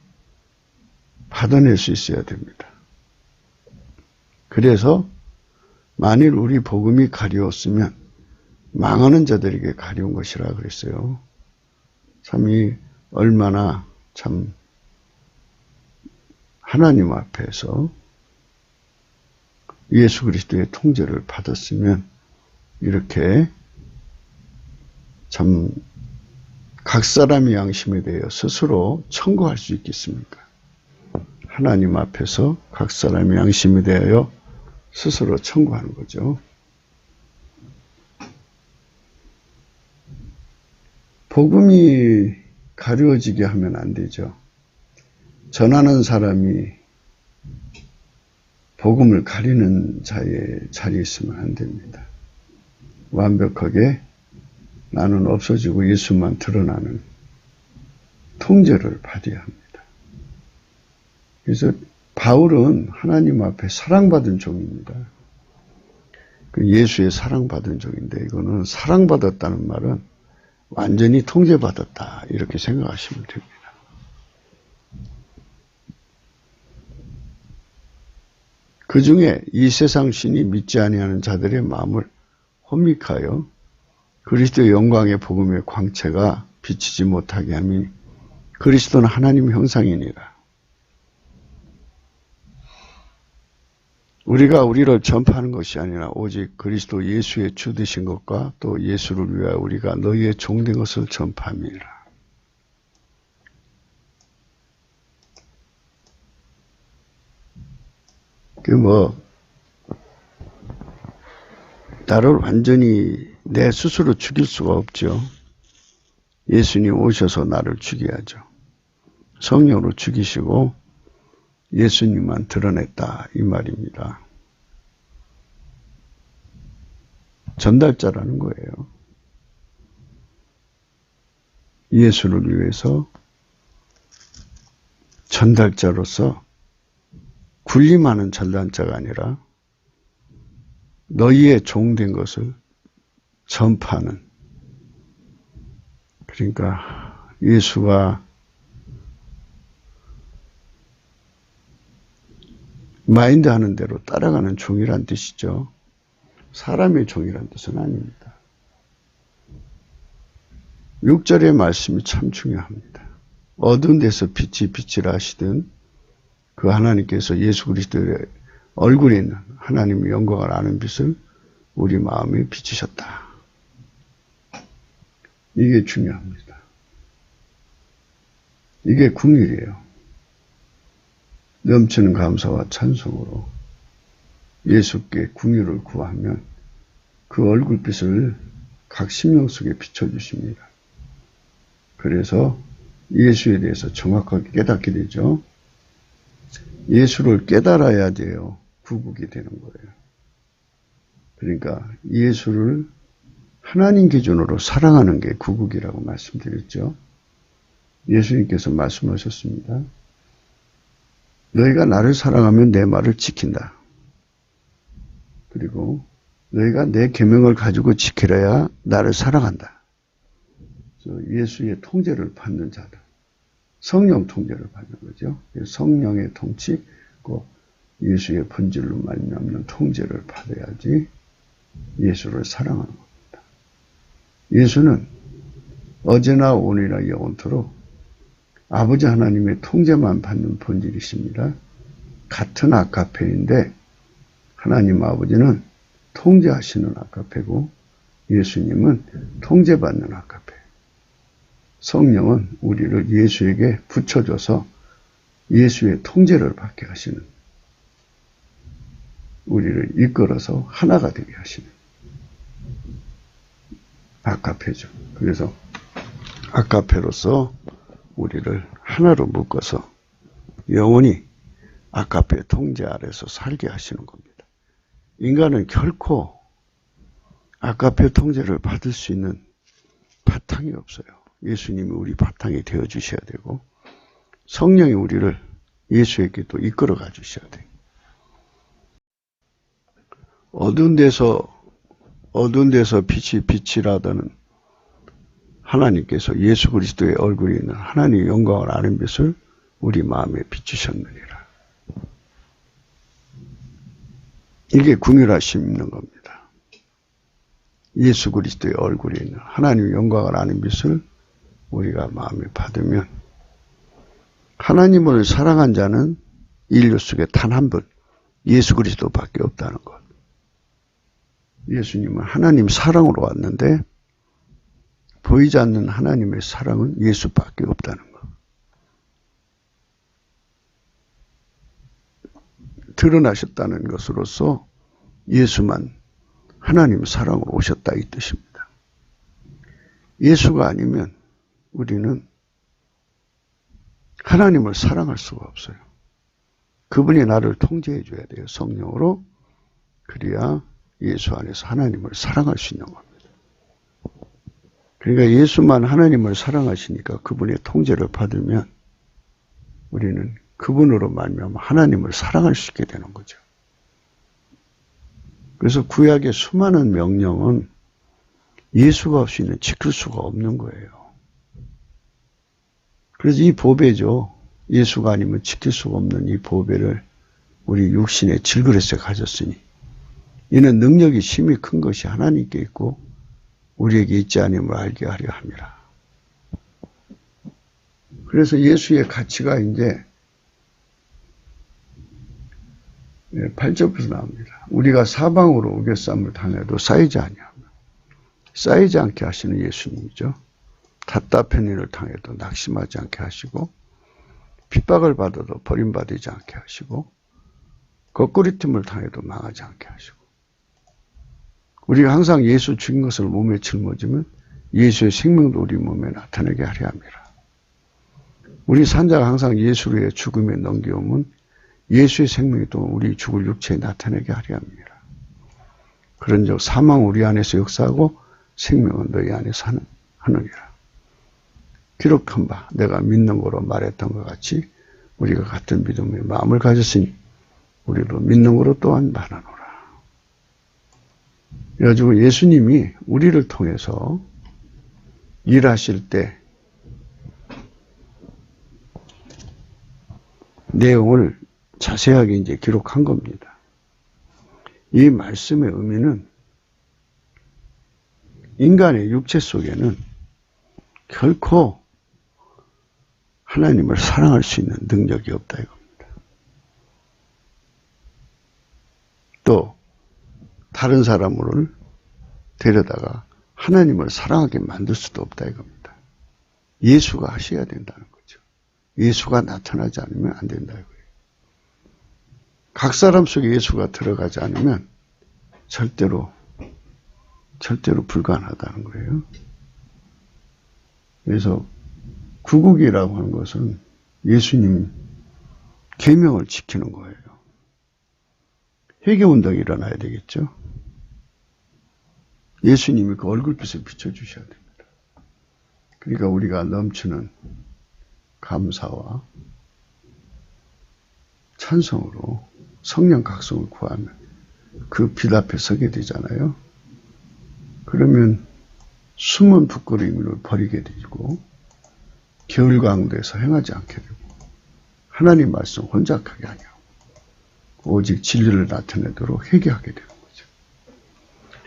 받아낼 수 있어야 됩니다. 그래서 만일 우리 복음이 가려웠으면 망하는 자들에게 가려운 것이라 그랬어요. 참이 얼마나 참 하나님 앞에서 예수 그리스도의 통제를 받았으면 이렇게 참 각 사람의 양심에 대하여 스스로 청구할 수 있겠습니까? 하나님 앞에서 각 사람의 양심에 대하여 스스로 청구하는 거죠. 복음이 가려지게 하면 안 되죠. 전하는 사람이 복음을 가리는 자의 자리에 있으면 안 됩니다. 완벽하게 나는 없어지고 예수만 드러나는 통제를 받아야 합니다. 그래서 바울은 하나님 앞에 사랑받은 종입니다. 예수의 사랑받은 종인데 이거는 사랑받았다는 말은 완전히 통제받았다 이렇게 생각하시면 됩니다. 그 중에 이 세상 신이 믿지 아니하는 자들의 마음을 혼미하여 그리스도의 영광의 복음의 광채가 비치지 못하게 함이 그리스도는 하나님 형상이니라. 우리가 우리를 전파하는 것이 아니라 오직 그리스도 예수의 주 되신 것과 또 예수를 위하여 우리가 너희의 종된 것을 전파함이라. 나를 완전히 내 스스로 죽일 수가 없죠. 예수님 오셔서 나를 죽여야죠. 성령으로 죽이시고 예수님만 드러냈다 이 말입니다. 전달자라는 거예요. 예수를 위해서 전달자로서 군림하는 전달자가 아니라 너희의 종된 것을 전파하는, 그러니까 예수가 마인드 하는 대로 따라가는 종이란 뜻이죠. 사람의 종이란 뜻은 아닙니다. 6절의 말씀이 참 중요합니다. 어두운 데서 빛이 빛이라 하시든 그 하나님께서 예수 그리스도의 얼굴에 있는 하나님의 영광을 아는 빛을 우리 마음에 비추셨다. 이게 중요합니다. 이게 궁일이에요. 넘치는 감사와 찬송으로 예수께 궁유를 구하면 그 얼굴빛을 각 심령 속에 비춰주십니다. 그래서 예수에 대해서 정확하게 깨닫게 되죠. 예수를 깨달아야 돼요. 구국이 되는 거예요. 그러니까 예수를 하나님 기준으로 사랑하는 게 구국이라고 말씀드렸죠. 예수님께서 말씀하셨습니다. 너희가 나를 사랑하면 내 말을 지킨다. 그리고 너희가 내 계명을 가지고 지키려야 나를 사랑한다. 예수의 통제를 받는 자들, 성령 통제를 받는 거죠. 성령의 통치, 예수의 본질로 말미암는 통제를 받아야지 예수를 사랑하는 겁니다. 예수는 어제나 오늘이나 영원토록 아버지 하나님의 통제만 받는 본질이십니다. 같은 아가페인데 하나님 아버지는 통제하시는 아가페고 예수님은 통제받는 아가페. 성령은 우리를 예수에게 붙여줘서 예수의 통제를 받게 하시는, 우리를 이끌어서 하나가 되게 하시는 아가페죠. 그래서 아가페로서 우리를 하나로 묶어서 영원히 아가페 통제 아래서 살게 하시는 겁니다. 인간은 결코 아가페 통제를 받을 수 있는 바탕이 없어요. 예수님이 우리 바탕이 되어주셔야 되고 성령이 우리를 예수에게 또 이끌어가 주셔야 돼요. 어두운 데서 빛이라더는 하나님께서 예수 그리스도의 얼굴이 있는 하나님의 영광을 아는 빛을 우리 마음에 비추셨느니라. 이게 궁율하심 있는 겁니다. 예수 그리스도의 얼굴이 있는 하나님의 영광을 아는 빛을 우리가 마음에 받으면 하나님을 사랑한 자는 인류 속에 단 한 분, 예수 그리스도밖에 없다는 것. 예수님은 하나님 사랑으로 왔는데 보이지 않는 하나님의 사랑은 예수밖에 없다는 것. 드러나셨다는 것으로서 예수만 하나님 사랑으로 오셨다 이 뜻입니다. 예수가 아니면 우리는 하나님을 사랑할 수가 없어요. 그분이 나를 통제해 줘야 돼요. 성령으로. 그래야 예수 안에서 하나님을 사랑할 수 있는 겁니다. 그러니까 예수만 하나님을 사랑하시니까 그분의 통제를 받으면 우리는 그분으로 말미암아 하나님을 사랑할 수 있게 되는 거죠. 그래서 구약의 수많은 명령은 예수가 없이는 지킬 수가 없는 거예요. 그래서 이 보배죠. 예수가 아니면 지킬 수가 없는 이 보배를 우리 육신의 질그릇에 가졌으니 이는 능력이 심히 큰 것이 하나님께 있고 우리에게 있지 않음을 알게 하려 함이라. 그래서 예수의 가치가 이제 8절부터 나옵니다. 우리가 사방으로 우겨쌈을 당해도 쌓이지 아니하며 쌓이지 않게 하시는 예수님이죠. 답답한 일을 당해도 낙심하지 않게 하시고 핍박을 받아도 버림받지 않게 하시고 거꾸리틈을 당해도 망하지 않게 하시고 우리가 항상 예수 죽인 것을 몸에 짊어지면 예수의 생명도 우리 몸에 나타나게 하려 함이라. 우리 산자가 항상 예수의 죽음에 넘겨오면 예수의 생명이 또 우리 죽을 육체에 나타나게 하려 함이라. 그런즉 사망 우리 안에서 역사하고 생명은 너희 안에서 하느니라. 기록한 바 내가 믿는 거로 말했던 것 같이 우리가 같은 믿음의 마음을 가졌으니 우리도 믿는 거로 또한 말하노라. 그래가지고 예수님이 우리를 통해서 일하실 때 내용을 자세하게 이제 기록한 겁니다. 이 말씀의 의미는 인간의 육체 속에는 결코 하나님을 사랑할 수 있는 능력이 없다 이겁니다. 또 다른 사람을 데려다가 하나님을 사랑하게 만들 수도 없다 이겁니다. 예수가 하셔야 된다는 거죠. 예수가 나타나지 않으면 안 된다 이거예요. 각 사람 속에 예수가 들어가지 않으면 절대로 불가능하다는 거예요. 그래서 구국이라고 하는 것은 예수님 계명을 지키는 거예요. 회개운동이 일어나야 되겠죠. 예수님이 그 얼굴빛을 비춰주셔야 됩니다. 그러니까 우리가 넘치는 감사와 찬송으로 성령 각성을 구하면 그 빛 앞에 서게 되잖아요. 그러면 숨은 부끄러움을 버리게 되고 겨울강도에서 행하지 않게 되고 하나님 말씀 혼잡하게 하냐고 오직 진리를 나타내도록 회개하게 되는 거죠.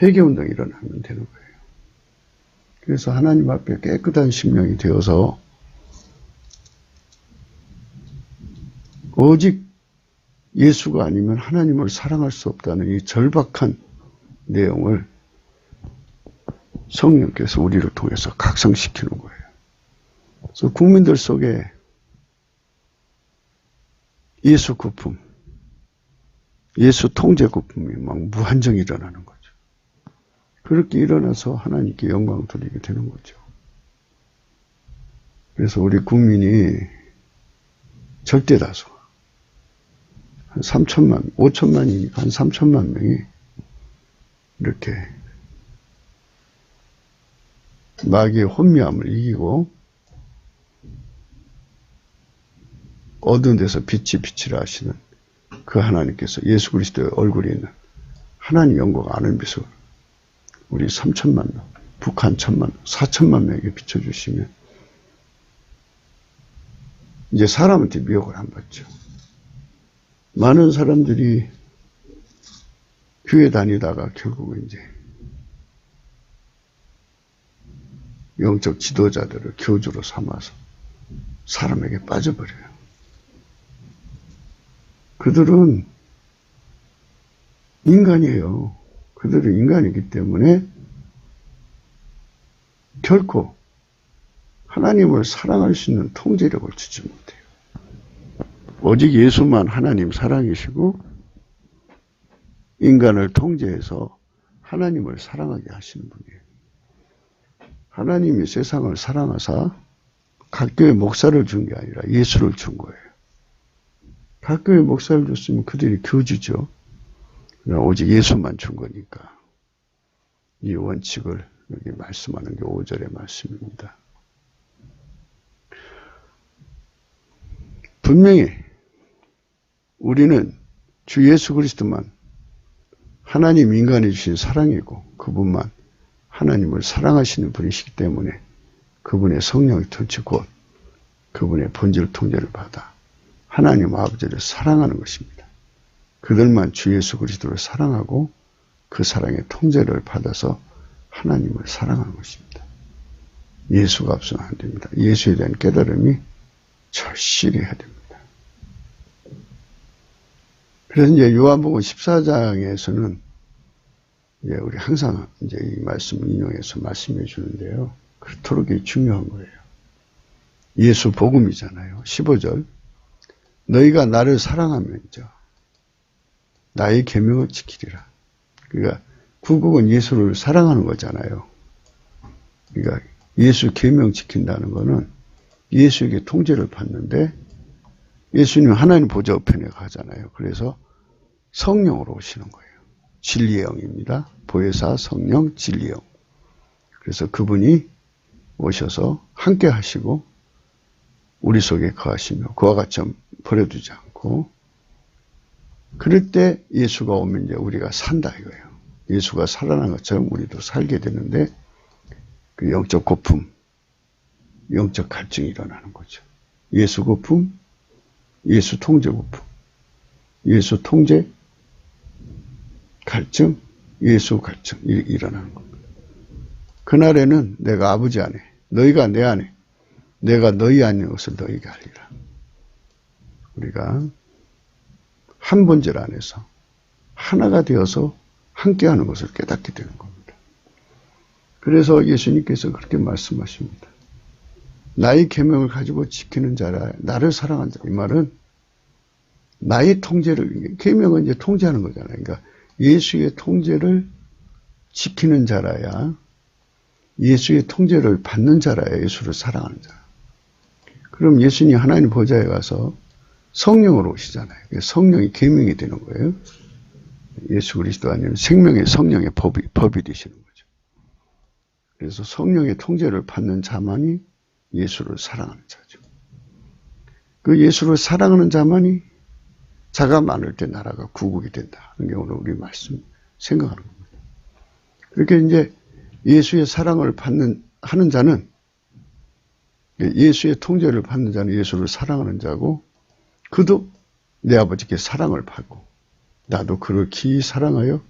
회개운동이 일어나면 되는 거예요. 그래서 하나님 앞에 깨끗한 심령이 되어서 오직 예수가 아니면 하나님을 사랑할 수 없다는 이 절박한 내용을 성령께서 우리를 통해서 각성시키는 거예요. 그래서 국민들 속에 예수 거품, 예수 통제 거품이 막 무한정 일어나는 거죠. 그렇게 일어나서 하나님께 영광 돌리게 되는 거죠. 그래서 우리 국민이 절대 다수, 한 3천만, 5천만이니까 한 3천만 명이 이렇게 마귀의 혼미함을 이기고 어두운 데서 빛이 비치라 하시는 그 하나님께서 예수 그리스도의 얼굴이 있는 하나님 영광 아는 빛을 우리 3천만 명, 북한 1천만, 4천만 명에게 비춰주시면 이제 사람한테 미혹을 안 받죠. 많은 사람들이 교회 다니다가 결국은 이제 영적 지도자들을 교주로 삼아서 사람에게 빠져버려요. 그들은 인간이에요. 그들은 인간이기 때문에 결코 하나님을 사랑할 수 있는 통제력을 주지 못해요. 오직 예수만 하나님 사랑이시고 인간을 통제해서 하나님을 사랑하게 하시는 분이에요. 하나님이 세상을 사랑하사 각 교회 목사를 준 게 아니라 예수를 준 거예요. 각 교회 목사를 줬으면 그들이 교주죠. 오직 예수만 준 거니까. 이 원칙을 여기 말씀하는 게 5절의 말씀입니다. 분명히 우리는 주 예수 그리스도만 하나님 인간이 주신 사랑이고 그분만 하나님을 사랑하시는 분이시기 때문에 그분의 성령의 통치 곧 그분의 본질 통제를 받아 하나님 아버지를 사랑하는 것입니다. 그들만 주 예수 그리스도를 사랑하고 그 사랑의 통제를 받아서 하나님을 사랑하는 것입니다. 예수가 없으면 안 됩니다. 예수에 대한 깨달음이 절실히 해야 됩니다. 그래서 이제 요한복음 14장에서는 이제 우리 항상 이제 이 말씀을 인용해서 말씀해 주는데요. 그토록 중요한 거예요. 예수 복음이잖아요. 15절. 너희가 나를 사랑하면죠. 나의 계명을 지키리라. 그러니까 구국은 예수를 사랑하는 거잖아요. 그러니까 예수 계명 지킨다는 거는 예수에게 통제를 받는데 예수님 하나님 보좌 우편에 가잖아요. 그래서 성령으로 오시는 거예요. 진리의 영입니다. 보혜사 성령 진리의 영. 그래서 그분이 오셔서 함께 하시고 우리 속에 거하시며 그와 같이 버려두지 않고 그럴 때 예수가 오면 이제 우리가 산다 이거예요. 예수가 살아난 것처럼 우리도 살게 되는데 그 영적 고품, 영적 갈증이 일어나는 거죠. 예수 고품, 예수 통제 고품, 예수 통제 갈증, 예수 갈증 일어나는 겁니다. 그날에는 내가 아버지 안에, 너희가 내 안에, 내가 너희 안에 것을 너희에게 하리라. 우리가 한 본질 안에서 하나가 되어서 함께하는 것을 깨닫게 되는 겁니다. 그래서 예수님께서 그렇게 말씀하십니다. 나의 계명을 가지고 지키는 자라 나를 사랑한 자. 이 말은 나의 통제를 계명은 이제 통제하는 거잖아요. 그러니까 예수의 통제를 지키는 자라야 예수의 통제를 받는 자라야 예수를 사랑하는 자. 그럼 예수님이 하나님 보좌에 가서 성령으로 오시잖아요. 성령이 계명이 되는 거예요. 예수 그리스도 아니면 생명의 성령의 법이 되시는 거죠. 그래서 성령의 통제를 받는 자만이 예수를 사랑하는 자죠. 그 예수를 사랑하는 자만이 자가 많을 때 나라가 구국이 된다. 하는 경우는 우리 말씀 생각하는 겁니다. 그렇게 이제 예수의 사랑을 하는 자는 예수의 통제를 받는 자는 예수를 사랑하는 자고 그도 내 아버지께 사랑을 받고 나도 그를 기이 사랑하여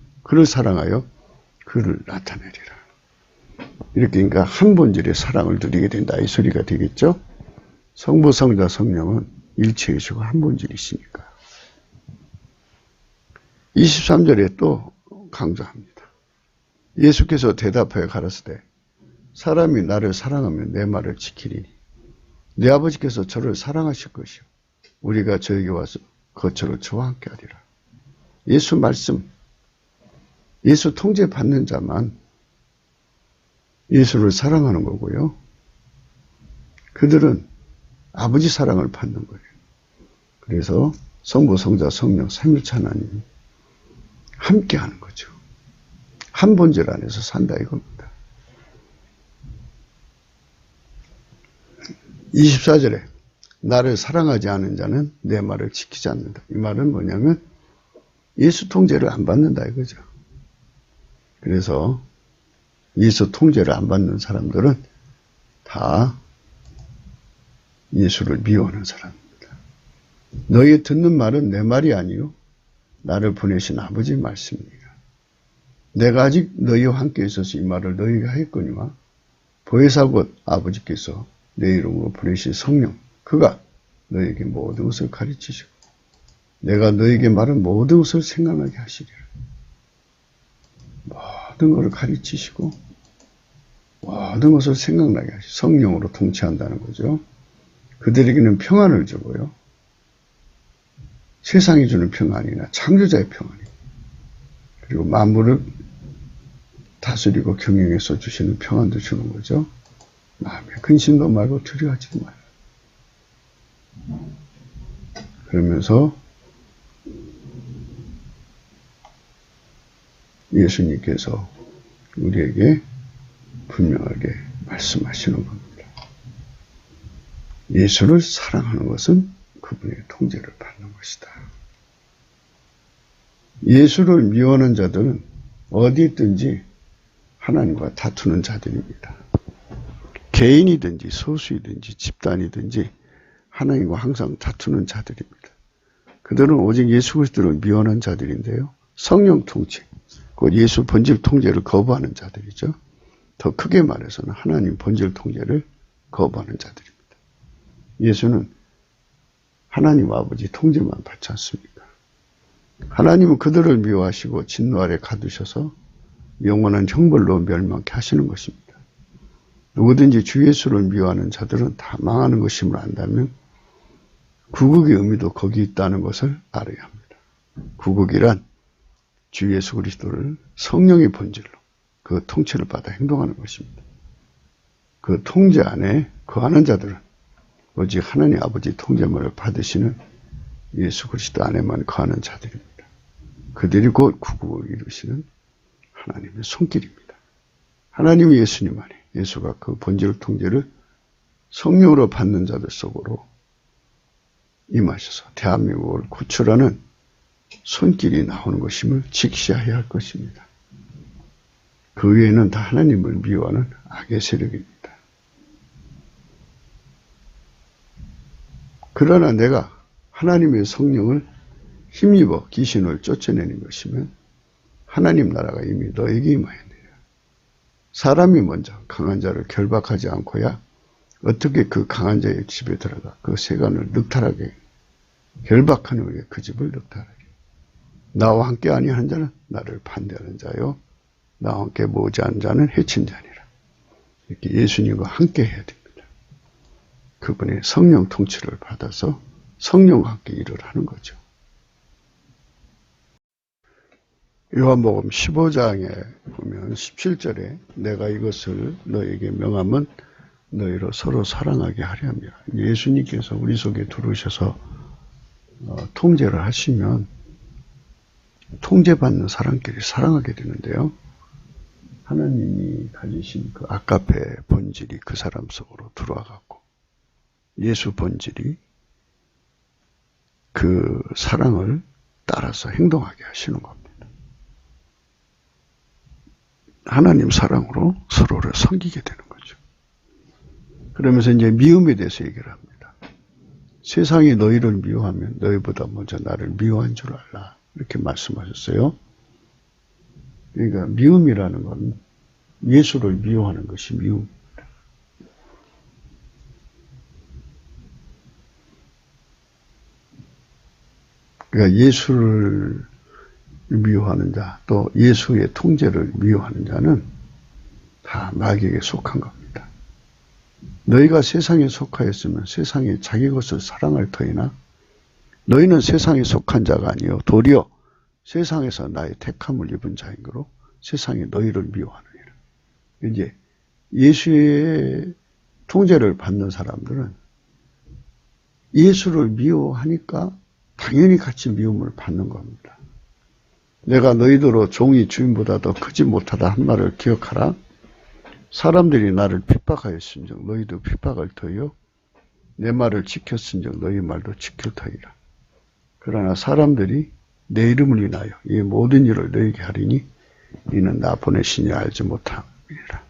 그를 나타내리라. 이렇게 그러니까 한 본질의 사랑을 누리게 된다. 이 소리가 되겠죠. 성부, 성자, 성령은 일체이시고 한 본질이시니까. 23절에 또 강조합니다. 예수께서 대답하여 가라사대 사람이 나를 사랑하면 내 말을 지키리니 내 아버지께서 저를 사랑하실 것이요 우리가 저에게 와서 거처로 저와 함께 하리라. 예수 말씀, 예수 통제 받는 자만 예수를 사랑하는 거고요. 그들은 아버지 사랑을 받는 거예요. 그래서 성부, 성자, 성령, 삼위일체 하나님이 함께 하는 거죠. 한 본질 안에서 산다 이겁니다. 24절에 나를 사랑하지 않은 자는 내 말을 지키지 않는다. 이 말은 뭐냐면 예수 통제를 안 받는다 이거죠. 그래서 예수 통제를 안 받는 사람들은 다 예수를 미워하는 사람입니다. 너희 듣는 말은 내 말이 아니요 나를 보내신 아버지의 말씀이니라. 내가 아직 너희와 함께 있어서 이 말을 너희에게 하였거니와 보혜사 곧 아버지께서 내 이름으로 보내신 성령 그가 너희에게 모든 것을 가르치시고 내가 너희에게 말한 모든 것을 생각나게 하시리라. 모든 것을 가르치시고 모든 것을 생각나게 하시고 성령으로 통치한다는 거죠. 그들에게는 평안을 주고요. 세상이 주는 평안이나 창조자의 평안이 그리고 만물을 다스리고 경영해서 주시는 평안도 주는 거죠. 마음에 근심도 말고 두려워하지도 말아요. 그러면서 예수님께서 우리에게 분명하게 말씀하시는 겁니다. 예수를 사랑하는 것은 그분의 통제를 받는 것이다. 예수를 미워하는 자들은 어디 있든지 하나님과 다투는 자들입니다. 개인이든지 소수이든지 집단이든지 하나님과 항상 다투는 자들입니다. 그들은 오직 예수 그리스도를 미워하는 자들인데요. 성령 통치, 곧 예수 본질 통제를 거부하는 자들이죠. 더 크게 말해서는 하나님 본질 통제를 거부하는 자들입니다. 예수는 하나님 아버지 통제만 받지 않습니까? 하나님은 그들을 미워하시고 진노 아래 가두셔서 영원한 형벌로 멸망케 하시는 것입니다. 누구든지 주 예수를 미워하는 자들은 다 망하는 것임을 안다면 구국의 의미도 거기 있다는 것을 알아야 합니다. 구국이란 주 예수 그리스도를 성령의 본질로 그 통치를 받아 행동하는 것입니다. 그 통제 안에 거하는 자들은 오직 하나님 아버지 통제만을 받으시는 예수 그리스도 안에만 거하는 자들입니다. 그들이 곧 구국을 이루시는 하나님의 손길입니다. 하나님이 예수님 안에 예수가 그 본질 통제를 성령으로 받는 자들 속으로 임하셔서 대한민국을 구출하는 손길이 나오는 것임을 직시해야 할 것입니다. 그 외에는 다 하나님을 미워하는 악의 세력입니다. 그러나 내가 하나님의 성령을 힘입어 귀신을 쫓아내는 것이면 하나님 나라가 이미 너에게 임하였느니라. 사람이 먼저 강한 자를 결박하지 않고야 어떻게 그 강한 자의 집에 들어가 그 세간을 늑탈하게 결박하는 후에 그 집을 늑탈하게. 나와 함께 아니한 자는 나를 반대하는 자요 나와 함께 모자한 자는 해친 자니라. 이렇게 예수님과 함께 해야 됩니다. 그분의 성령 통치를 받아서 성령과 함께 일을 하는 거죠. 요한복음 15장에 보면 17절에 내가 이것을 너에게 명하면 너희로 서로 사랑하게 하려니라. 예수님께서 우리 속에 들어오셔서 통제를 하시면 통제받는 사람끼리 사랑하게 되는데요. 하나님이 가지신 그 아가페 본질이 그 사람 속으로 들어와 갖고 예수 본질이 그 사랑을 따라서 행동하게 하시는 겁니다. 하나님 사랑으로 서로를 섬기게 되는 거죠. 그러면서 이제 미움에 대해서 얘기를 합니다. 세상이 너희를 미워하면 너희보다 먼저 나를 미워한 줄 알라. 이렇게 말씀하셨어요. 그러니까 미움이라는 건 예수를 미워하는 것이 미움입니다. 그러니까 예수를 미워하는 자, 또 예수의 통제를 미워하는 자는 다 마귀에게 속한 겁니다. 너희가 세상에 속하였으면 세상이 자기 것을 사랑할 터이나 너희는 세상에 속한 자가 아니요 도리어 세상에서 나의 택함을 입은 자인 거로 세상이 너희를 미워하느니라. 이제 예수의 통제를 받는 사람들은 예수를 미워하니까 당연히 같이 미움을 받는 겁니다. 내가 너희더러 종이 주인보다 더 크지 못하다 한 말을 기억하라. 사람들이 나를 핍박하였은즉 너희도 핍박할 터이요 내 말을 지켰은즉 너희 말도 지킬 터이라. 그러나 사람들이 내 이름을 인하여 이 모든 일을 너희에게 하리니 이는 나 보내시니 알지 못함이라.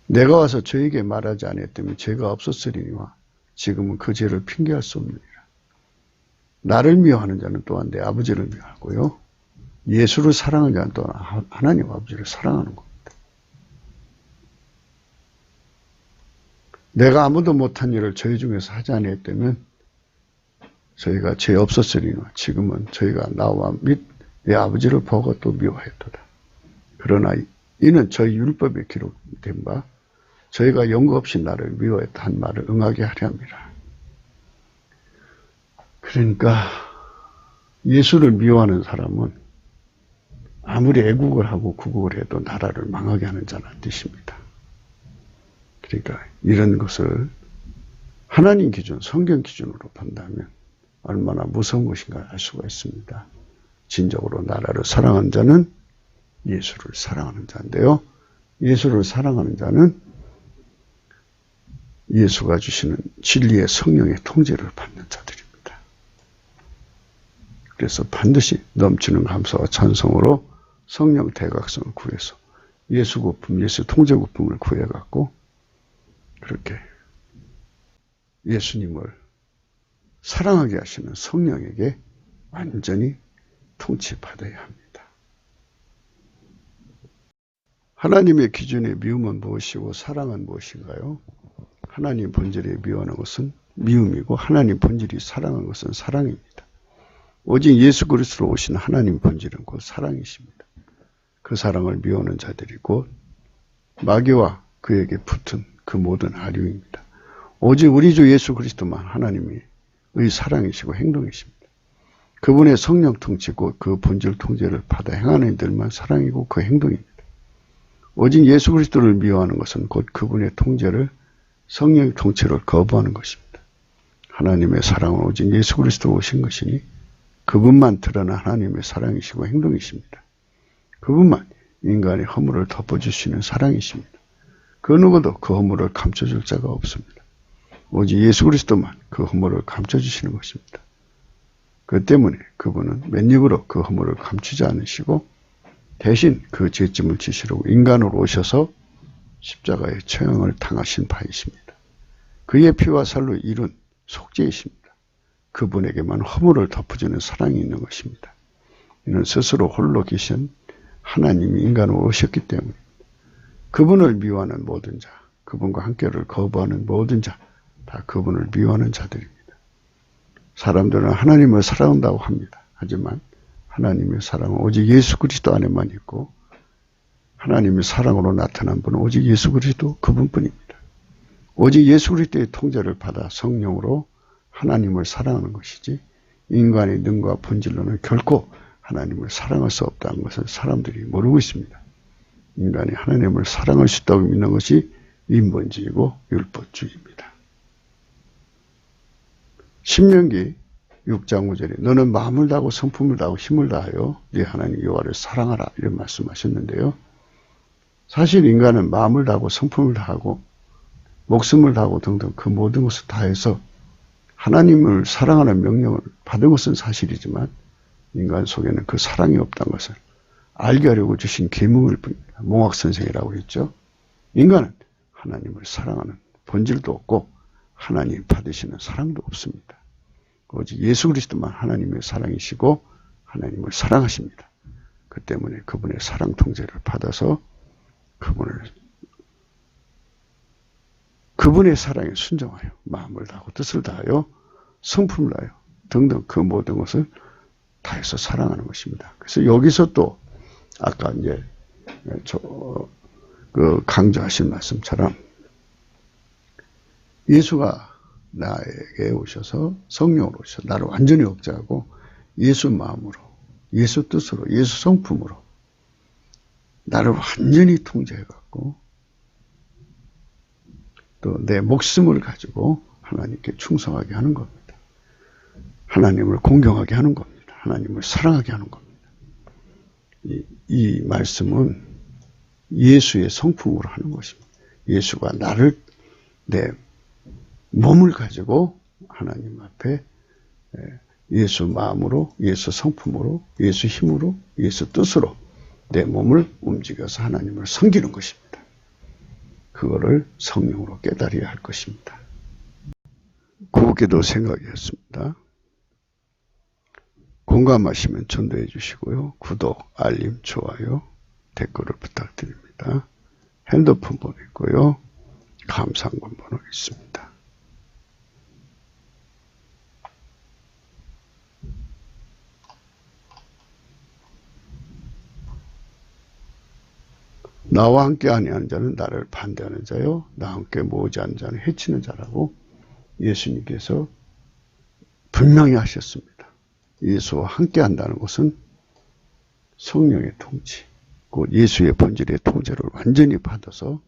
내가 와서 저에게 말하지 아니했다면 죄가 없었으리니와 지금은 그 죄를 핑계할 수 없느니라. 나를 미워하는 자는 또한 내 아버지를 미워하고요. 예수를 사랑하는 자는 또한 하나님 아버지를 사랑하는 겁니다. 내가 아무도 못한 일을 저희 중에서 하지 아니했다면 저희가 죄 없었으리니와 지금은 저희가 나와 및 내 아버지를 보고 또 미워했도다. 그러나 이는 저희 율법에 기록된 바 저희가 연고 없이 나를 미워했다 한 말을 응하게 하려 함이라. 그러니까 예수를 미워하는 사람은 아무리 애국을 하고 구국을 해도 나라를 망하게 하는 자라는 뜻입니다. 그러니까 이런 것을 하나님 기준, 성경 기준으로 본다면 얼마나 무서운 것인가 알 수가 있습니다. 진정으로 나라를 사랑하는 자는 예수를 사랑하는 자인데요. 예수를 사랑하는 자는 예수가 주시는 진리의 성령의 통제를 받는 자들입니다. 그래서 반드시 넘치는 감사와 찬송으로 성령 대각성을 구해서 예수 고품, 예수 통제 고품을 구해갖고 그렇게 예수님을 사랑하게 하시는 성령에게 완전히 통치받아야 합니다. 하나님의 기준의 미움은 무엇이고 사랑은 무엇인가요? 하나님 본질에 미워하는 것은 미움이고 하나님 본질이 사랑하는 것은 사랑입니다. 오직 예수 그리스도로 오신 하나님 본질은 곧 사랑이십니다. 그 사랑을 미워하는 자들이 곧 마귀와 그에게 붙은 그 모든 아류입니다. 오직 우리 주 예수 그리스도만 하나님의 사랑이시고 행동이십니다. 그분의 성령 통치 곧 그 본질 통제를 받아 행하는 이들만 사랑이고 그 행동입니다. 오직 예수 그리스도를 미워하는 것은 곧 그분의 통제를 성령의 통치를 거부하는 것입니다. 하나님의 사랑은 오직 예수 그리스도로 오신 것이니 그분만 드러난 하나님의 사랑이시고 행동이십니다. 그분만 인간의 허물을 덮어주시는 사랑이십니다. 그 누구도 그 허물을 감춰줄 자가 없습니다. 오직 예수 그리스도만 그 허물을 감춰주시는 것입니다. 그 때문에 그분은 맨입으로 그 허물을 감추지 않으시고 대신 그 죄짐을 지시려고 인간으로 오셔서 십자가의 처형을 당하신 바이십니다. 그의 피와 살로 이룬 속죄이십니다. 그분에게만 허물을 덮어주는 사랑이 있는 것입니다. 이는 스스로 홀로 계신 하나님이 인간으로 오셨기 때문에 그분을 미워하는 모든 자, 그분과 함께를 거부하는 모든 자, 다 그분을 미워하는 자들입니다. 사람들은 하나님을 사랑한다고 합니다. 하지만 하나님의 사랑은 오직 예수 그리스도 안에만 있고 하나님의 사랑으로 나타난 분은 오직 예수 그리스도 그분뿐입니다. 오직 예수 그리스도의 통제를 받아 성령으로 하나님을 사랑하는 것이지 인간의 능과 본질로는 결코 하나님을 사랑할 수 없다는 것을 사람들이 모르고 있습니다. 인간이 하나님을 사랑할 수 있다고 믿는 것이 인본주의고 율법주의입니다. 신명기 6장 5절에 너는 마음을 다하고 성품을 다하고 힘을 다하여 네 하나님 여호와를 사랑하라 이런 말씀하셨는데요. 사실 인간은 마음을 다하고 성품을 다하고 목숨을 다하고 등등 그 모든 것을 다해서 하나님을 사랑하는 명령을 받은 것은 사실이지만 인간 속에는 그 사랑이 없다는 것을 알게 하려고 주신 계명일 뿐입니다. 몽학선생이라고 했죠. 인간은 하나님을 사랑하는 본질도 없고 하나님 받으시는 사랑도 없습니다. 오직 예수 그리스도만 하나님의 사랑이시고 하나님을 사랑하십니다. 그 때문에 그분의 사랑 통제를 받아서 그분의 사랑에 순종하여 마음을 다하고 뜻을 다하여 성품을 다하여 등등 그 모든 것을 다해서 사랑하는 것입니다. 그래서 여기서 또 아까 이제 강조하신 말씀처럼 예수가 나에게 오셔서 성령으로 오셔서 나를 완전히 억제하고 예수 마음으로, 예수 뜻으로, 예수 성품으로 나를 완전히 통제해갖고 또 내 목숨을 가지고 하나님께 충성하게 하는 겁니다. 하나님을 공경하게 하는 겁니다. 하나님을 사랑하게 하는 겁니다. 이 말씀은 예수의 성품으로 하는 것입니다. 예수가 나를, 내 몸을 가지고 하나님 앞에 예수 마음으로, 예수 성품으로, 예수 힘으로, 예수 뜻으로 내 몸을 움직여서 하나님을 섬기는 것입니다. 그거를 성령으로 깨달아야 할 것입니다. 구기도 생각이었습니다. 공감하시면 전도해 주시고요. 구독, 알림, 좋아요, 댓글을 부탁드립니다. 핸드폰 번호 있고요. 감상문 번호 있습니다. 나와 함께 아니하는 자는 나를 반대하는 자요, 나와 함께 모으지 않는 자는 해치는 자라고 예수님께서 분명히 하셨습니다. 예수와 함께 한다는 것은 성령의 통치, 곧 예수의 본질의 통제를 완전히 받아서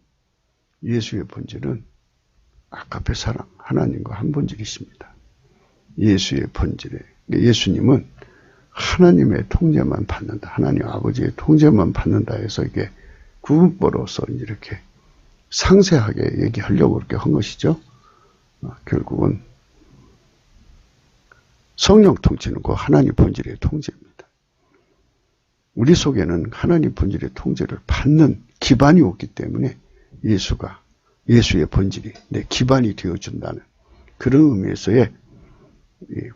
예수의 본질은 아가페 사랑, 하나님과 한 본질이십니다. 예수의 본질에, 예수님은 하나님의 통제만 받는다, 하나님 아버지의 통제만 받는다 해서 이게 구분법으로서 이렇게 상세하게 얘기하려고 그렇게 한 것이죠. 결국은 성령 통치는 그 하나님 본질의 통제입니다. 우리 속에는 하나님 본질의 통제를 받는 기반이 없기 때문에 예수의 본질이 내 기반이 되어준다는 그런 의미에서의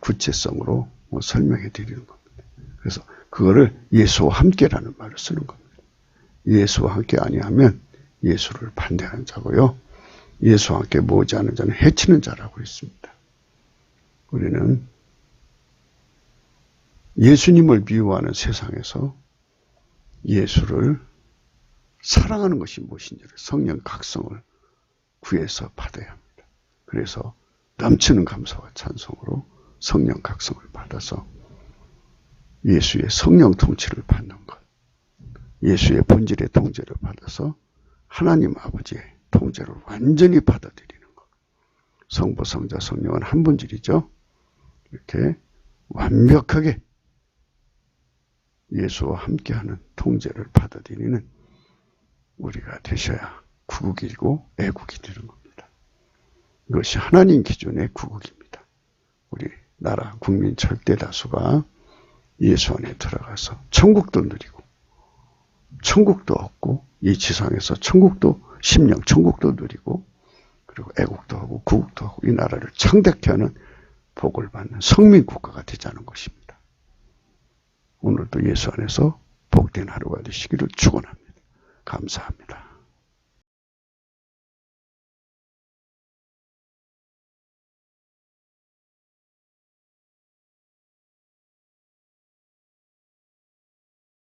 구체성으로 설명해 드리는 겁니다. 그래서 그거를 예수와 함께라는 말을 쓰는 겁니다. 예수와 함께 아니하면 예수를 반대하는 자고요. 예수와 함께 모으지 않은 자는 해치는 자라고 했습니다. 우리는 예수님을 미워하는 세상에서 예수를 사랑하는 것이 무엇인지를 성령 각성을 구해서 받아야 합니다. 그래서 넘치는 감사와 찬송으로 성령 각성을 받아서 예수의 성령 통치를 받는 것, 예수의 본질의 통제를 받아서 하나님 아버지의 통제를 완전히 받아들이는 것. 성부, 성자, 성령은 한 본질이죠. 이렇게 완벽하게 예수와 함께하는 통제를 받아들이는 우리가 되셔야 구국이고 애국이 되는 겁니다. 이것이 하나님 기준의 구국입니다. 우리 나라 국민 절대 다수가 예수 안에 들어가서 천국도 누리고 천국도 얻고 이 지상에서 천국도 심령 천국도 누리고 그리고 애국도 하고 구국도 하고 이 나라를 창대케 하는 복을 받는 성민 국가가 되자는 것입니다. 오늘도 예수 안에서 복된 하루가 되시기를 축원합니다. 감사합니다.